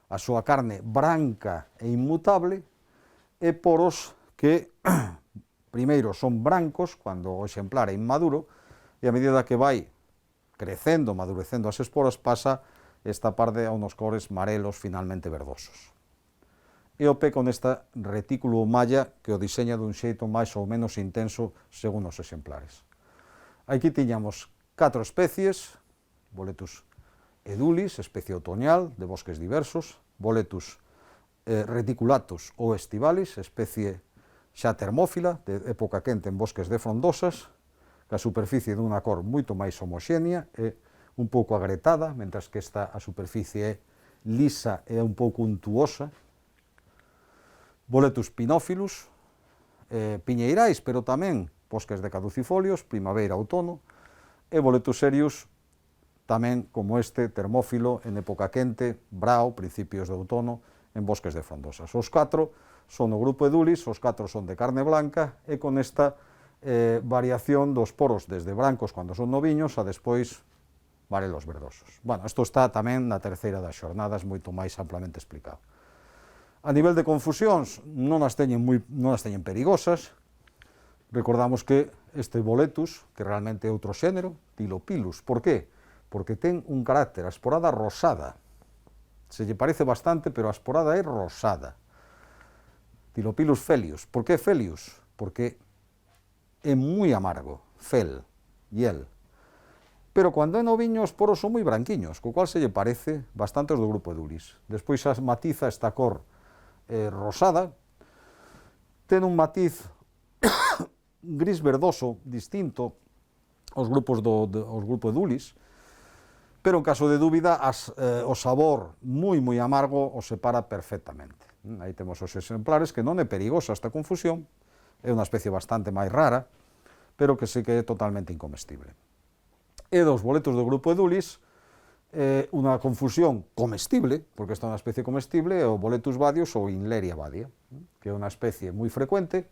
a súa carne branca e inmutable e poros que primeiro son brancos cando o exemplar é inmaduro e a medida que vai crecendo, madurecendo as esporas, pasa esta parte a unos cores marelos finalmente verdosos. E o pé con esta retículo ou malla que o diseña dun xeito máis ou menos intenso según os exemplares. Aquí tiñamos 4 especies, Boletus edulis, especie otoñal de bosques diversos, Boletus reticulatus ou estivalis, especie xa termófila, de época quente en bosques de frondosas, que a superficie dunha cor moito máis homoxénea e un pouco agretada, mentras que esta a superficie é lisa e un pouco untuosa. Boletus pinófilus, piñeirais, pero tamén bosques de caducifolios, primavera, outono, e Boletus serius, tamén como este, termófilo en época quente, brao, principios de outono, en bosques de frondosas. Os 4 son o grupo edulis, os 4 son de carne blanca, e con esta variación dos poros desde brancos cando son noviños a despois varelos verdosos. Bueno, isto está tamén na terceira das xornadas, moito máis amplamente explicado. A nivel de confusións, non as teñen perigosas. Recordamos que este Boletus, que realmente é outro xénero, Tylopilus, por qué? Porque ten un carácter, a esporada rosada. Se lle parece bastante, pero a esporada é rosada. Tylopilus felius. Por que felius? Porque é moi amargo, fel, hiel. Pero cando é noviño os poros son moi branquiños, co cual se lle parece bastante aos do grupo edulis. Despois matiza esta cor rosada, ten un matiz gris verdoso distinto aos grupos aos grupo edulis, pero en caso de dúbida o sabor moi amargo o separa perfectamente. Aí temos os exemplares que non é perigosa esta confusión, é unha especie bastante máis rara, pero que sí que é totalmente incomestible. E dos boletos do grupo edulis, unha confusión comestible, porque esta é unha especie comestible, é o Boletus badius ou Inleria badia, que é unha especie moi frecuente,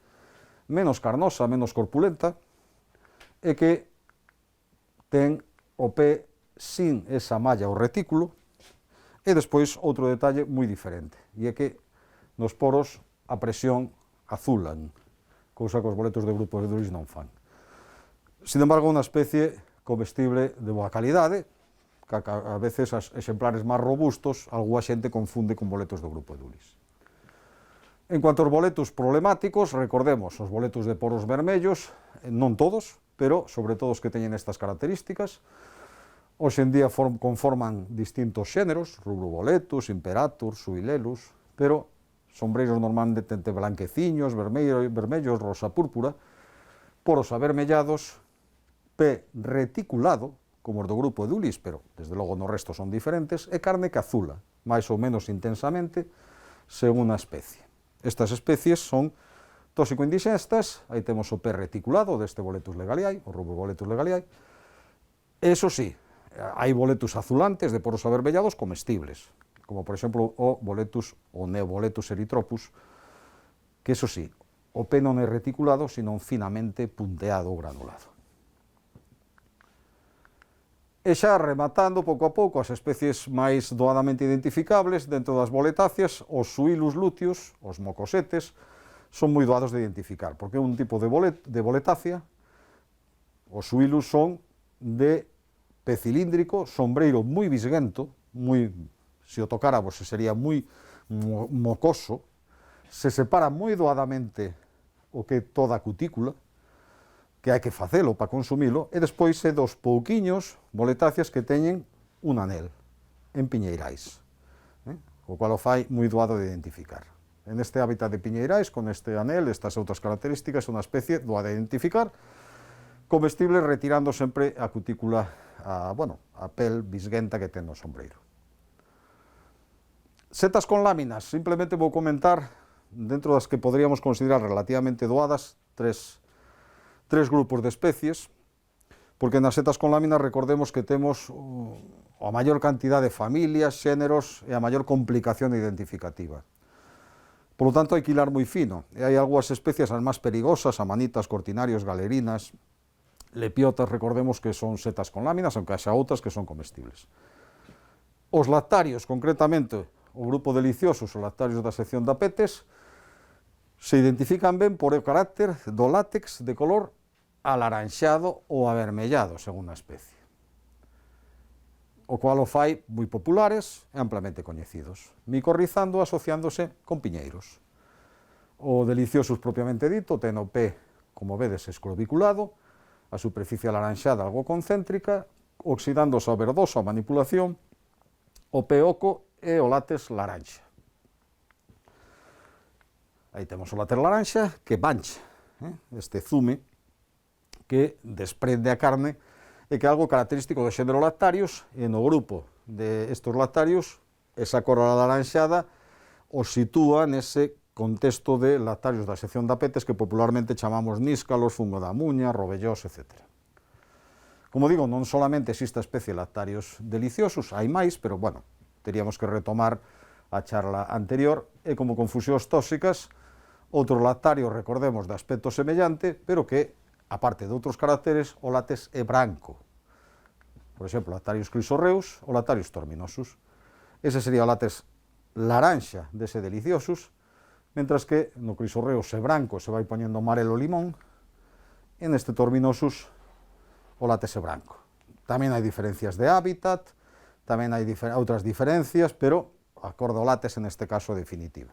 menos carnosa, menos corpulenta, e que ten o pé sin esa malla ou retículo, E despois outro detalle moi diferente, e é que nos poros a presión azulan, cousa que os boletos de Grupo de Dulis non fan. Sin embargo, unha especie comestible de boa calidade, que a veces as exemplares máis robustos algunha xente confunde con boletos do Grupo de Dulis. En cuanto aos boletos problemáticos, recordemos os boletos de poros vermellos, non todos, pero sobre todo os que teñen estas características. Hoxe en día conforman distintos xéneros, rubroboletus, imperatus, subilelus, pero sombreiros normalmente blanqueciños, vermellos, rosa púrpura, poros avermellados, pé reticulado, como os do Grupo de Dulis, pero desde logo no resto son diferentes, e carne que azula, máis ou menos intensamente, según a especie. Estas especies son tóxico-indigestas, aí temos o pé reticulado deste boletus legaliae, o rubroboletus legaliae. Eso sí, hai boletus azulantes de poros avermellados comestibles, como por exemplo o boletus, o neoboletus erythropus, que eso sí, o pé non é reticulado, sino finamente punteado ou granulado. E xa rematando pouco a pouco as especies máis doadamente identificables dentro das boletáceas, os Suillus luteus, os mocosetes, son moi doados de identificar, porque é un tipo de boletácea. Os Suillus son de pé cilíndrico, sombreiro moi visguento, se o tocáramos sería moi mocoso, se separa moi doadamente o que é toda a cutícula, que hai que facelo para consumilo, e despois é dos pouquiños boletáceas que teñen un anel en piñeirais, o cual o fai moi doado de identificar. En este hábitat de piñeirais, con este anel, estas outras características, é unha especie doada de identificar, comestible retirando sempre a cutícula, a pel visguenta que ten no sombreiro. Setas con láminas, simplemente vou comentar, dentro das que poderíamos considerar relativamente doadas, tres grupos de especies, porque nas setas con láminas recordemos que temos a maior cantidad de familias, xéneros e a maior complicación identificativa. Por lo tanto, hai que hilar moi fino, e hai algunhas especies as máis perigosas, amanitas, cortinarios, galerinas, lepiotas, recordemos que son setas con láminas, aunque haxa outras que son comestibles. Os lactarios, concretamente, o grupo deliciosos, os lactarios da sección de apetes, se identifican ben por o carácter do látex de color alaranxado ou avermellado, según a especie, o cual o fai moi populares e amplamente coñecidos, micorrizando asociándose con piñeiros. O deliciosus propiamente dito ten o pé, como vedes, esclobiculado, a superficie alaranxada algo concéntrica, oxidándose ao verdoso a manipulación, o pé oco e o látex laranxa. Aí temos o látex laranxa que mancha, este zume que desprende a carne e que é algo característico do xénero lactarios, e no grupo de estos lactarios esa cor alaranxada os sitúa nese contexto de lactarios da sección de apetes que popularmente chamamos níscalos, fungo da muña, rovellós, etc. Como digo, non solamente existe a especie lactarios deliciosos, hai máis, pero teríamos que retomar a charla anterior, e como confusións tóxicas, outros lactarios, recordemos, de aspecto semellante, pero que, aparte de outros caracteres, o látex é branco. Por exemplo, lactarius chrysorrheus ou lactarius torminosus. Ese sería o látex laranxa dese deliciosus, mentras que no chrysorrheus é branco, se vai poñendo amarelo limón, e neste torminosus o látex é branco. Tamén hai diferencias de hábitat, tamén hai outras diferencias, pero a cor do látex en este caso é definitiva.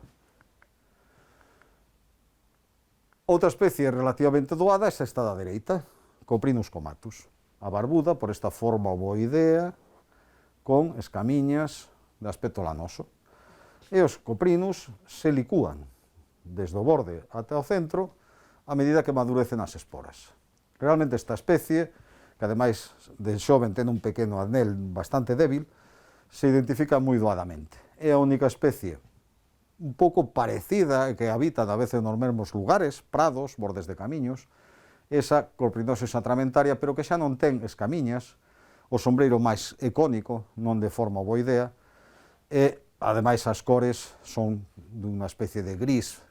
Outra especie relativamente doada é esta da dereita, Coprinus comatus, a barbuda por esta forma ovoidea, con escamiñas de aspecto lanoso. E os coprinus se licúan desde o borde ata o centro a medida que madurecen as esporas. Realmente esta especie, que ademais de xoven ten un pequeno anel bastante débil, se identifica moi doadamente. É a única especie un pouco parecida, que habita a veces nos mesmos lugares, prados, bordes de camiños, esa Coprinosis atramentaria, pero que xa non ten escamiñas, o sombreiro máis icónico, non de forma ovoidea, e ademais as cores son dunha especie de gris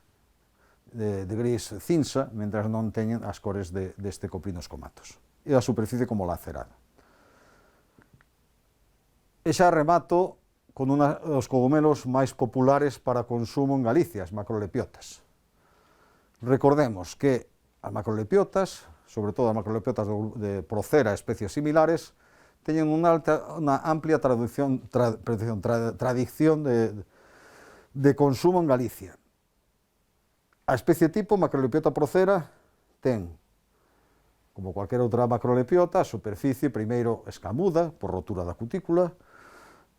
cinza, mentras non teñen as cores deste Coprinus comatus. E a superficie como lacerada. E xa remato con os cogomelos máis populares para consumo en Galicia, as macrolepiotas. Recordemos que as macrolepiotas, sobre todo as macrolepiotas de Procera, especies similares, teñen unha amplia tradición de consumo en Galicia. A especie tipo Macrolepiota Procera ten, como cualquier outra macrolepiota, a superficie primeiro escamuda, por rotura da cutícula,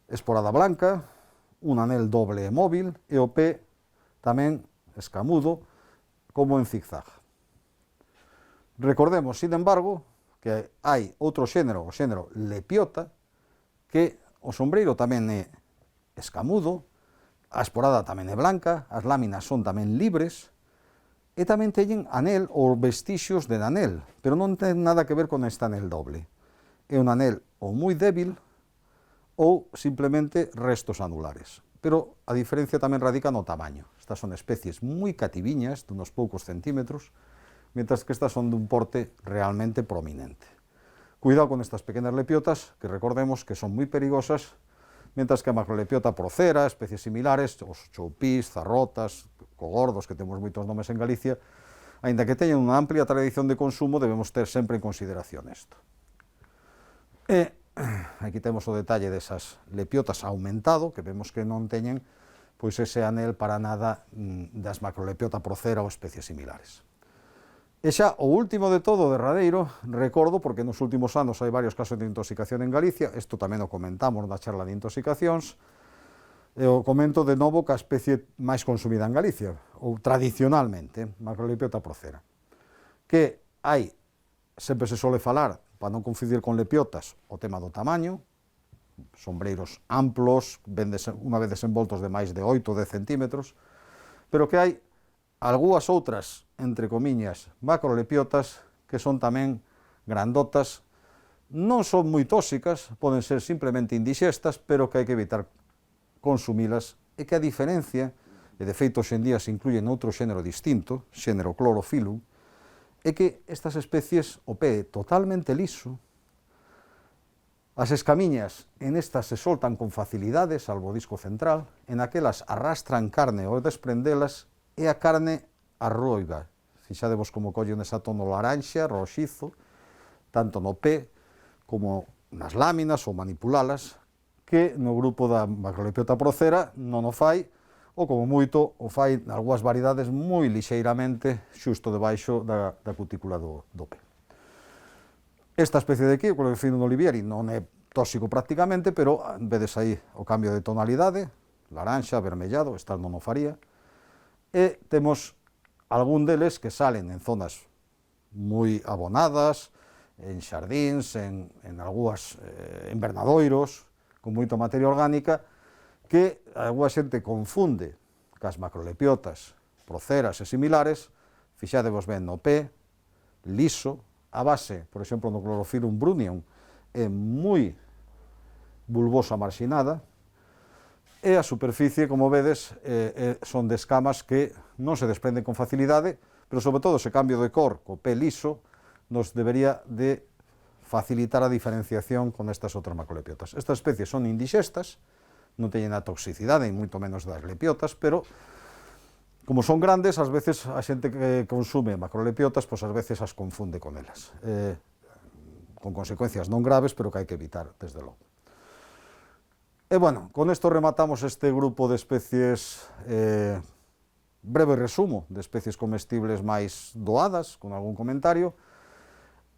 esporada blanca, un anel doble e móvil, e o pé tamén escamudo, como en zigzag. Recordemos, sin embargo, que hai outro xénero, o xénero lepiota, que o sombreiro tamén é escamudo, a esporada tamén é blanca, as láminas son tamén libres, e tamén teñen anel ou vestixios de anel, pero non ten nada que ver con este anel doble. É un anel ou moi débil, ou simplemente restos anulares. Pero a diferencia tamén radica no tamaño. Estas son especies moi cativiñas, de unos poucos centímetros, mientras que estas son dun porte realmente prominente. Cuidado con estas pequenas lepiotas, que recordemos que son moi perigosas, mientras que a macrolepiota Procera, especies similares, os choupís, zarrotas, cogordos, que temos moitos nomes en Galicia, aínda que teñen unha amplia tradición de consumo, debemos ter sempre en consideración isto. E aquí temos o detalle desas lepiotas aumentado, que vemos que non teñen pois ese anel para nada das macrolepiota Procera ou especies similares. E xa o último de todo, derradeiro, recordo, porque nos últimos anos hai varios casos de intoxicación en Galicia, isto tamén o comentamos na charla de intoxicacións, e o comento de novo que a especie máis consumida en Galicia, ou tradicionalmente, Macrolepiota Procera, que hai, sempre se sole falar, para non confundir con lepiotas, o tema do tamaño, sombreiros amplos, unha vez desenvoltos de máis de 8 ou 10 centímetros, pero que hai algunhas outras, entre comiñas, macrolepiotas, que son tamén grandotas, non son moi tóxicas, poden ser simplemente indixestas, pero que hai que evitar consumilas, e que a diferencia, e de feito hoxendía se incluye noutro xénero distinto, xénero Chlorophyllum, é que estas especies o pé é totalmente liso, as escamiñas en estas se soltan con facilidade, salvo o disco central, en aquelas arrastran carne ao desprendelas, e a carne arroiga. Fixadevos como collen esa tono laranxa, roxizo, tanto no pé como nas láminas ou manipulalas, que no grupo da Macrolepiota Procera non o fai, ou como moito o fai nalgúas variedades moi lixeiramente xusto debaixo da cutícula do pé. Esta especie de aquí, o Clorophyllum olivieri, non é tóxico prácticamente, pero vedes aí o cambio de tonalidade, laranxa, vermellado, esta non o faría, e temos algún deles que salen en zonas moi abonadas, en xardíns, en algúas invernadoiros, con moita materia orgánica, que algúa xente confunde cas macrolepiotas, proceras e similares, fixadevos ben no pé, liso, a base, por exemplo, no Chlorophyllum brunnium, é moi bulbosa marxinada, e a superficie, como vedes, son de escamas que non se desprenden con facilidade, pero sobre todo ese cambio de cor co pé liso nos debería de facilitar a diferenciación con estas outras macrolepiotas. Estas especies son indixestas, non teñen a toxicidade, e moito menos das lepiotas, pero como son grandes, ás veces a xente que consume macrolepiotas, pois ás veces as confunde con elas, con consecuencias non graves, pero que hai que evitar, desde logo. E, bueno, con isto rematamos este grupo de especies, breve resumo de especies comestibles máis doadas, con algún comentario.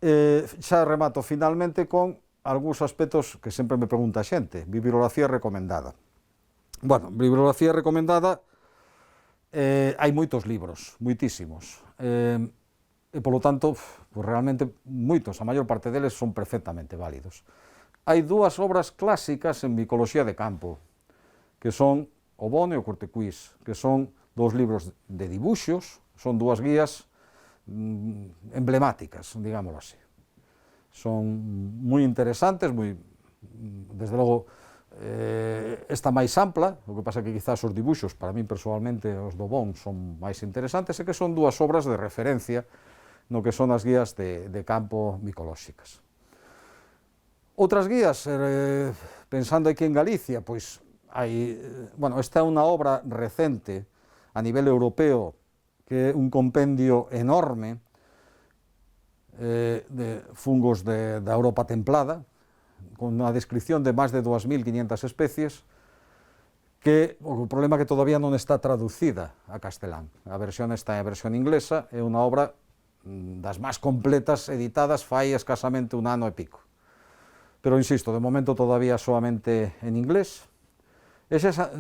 Xa remato finalmente con algúns aspectos que sempre me pregunta a xente. Bibliografía recomendada. Bueno, bibliografía recomendada, hai moitos libros, moitísimos, e polo tanto, pues, realmente moitos, a maior parte deles son perfectamente válidos. Hai dúas obras clásicas en micoloxía de campo, que son o Bono e o Cortecuís, que son dous libros de dibuxos, son dúas guías emblemáticas, digámoslo así. Son moi interesantes, desde logo, esta máis ampla, o que pasa que quizás os dibuxos, para min personalmente, os do Bon son máis interesantes, e que son dúas obras de referencia no que son as guías de campo micolóxicas. Outras guías, pensando aquí en Galicia, pois esta é unha obra recente a nivel europeo, que é un compendio enorme de fungos da Europa templada, con unha descripción de máis de 2.500 especies, que o problema é que todavía non está traducida a castelán. A versión está en versión inglesa, é unha obra das máis completas editadas fai escasamente un ano e pico. Pero, insisto, de momento todavía solamente en inglés.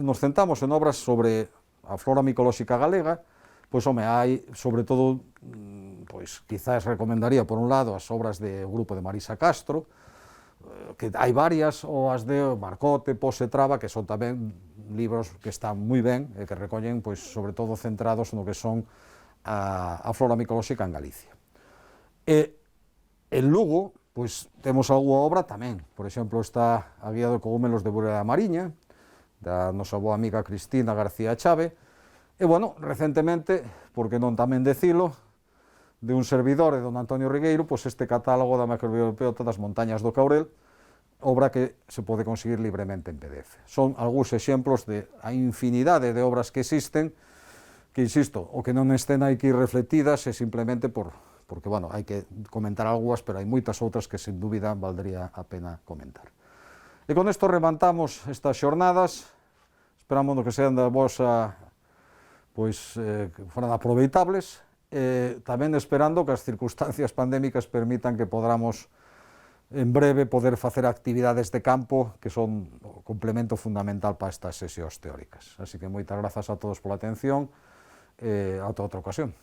Nos centramos en obras sobre a flora micolóxica galega, pois, hai, sobre todo, pois, quizás recomendaría, por un lado, as obras do grupo de Marisa Castro, que hai varias, ou as de Marcote, Pose Traba, que son tamén libros que están moi ben, e que recollen, pois, sobre todo, centrados no que son a flora micolóxica en Galicia. E en Lugo, pois, temos algunha obra tamén, por exemplo, está a Guía de Cogumelos de Burela da Mariña, da nosa boa amiga Cristina García Chave, e, bueno, recentemente, porque non tamén decilo, de un servidor de don Antonio Rigueiro, pois este catálogo da macrobiota das montañas do Caurel, obra que se pode conseguir libremente en PDF. Son algúns exemplos de a infinidade de obras que existen, que, insisto, o que non estén aquí refletidas é simplemente porque, bueno, hai que comentar algunhas, pero hai moitas outras que, sen dúbida, valdría a pena comentar. E con isto rematamos estas xornadas, esperamos que sean da vosa, pois, que foran aproveitables, tamén esperando que as circunstancias pandémicas permitan que podamos en breve poder facer actividades de campo que son o complemento fundamental para estas sesións teóricas. Así que moitas grazas a todos pola atención e ata outra ocasión.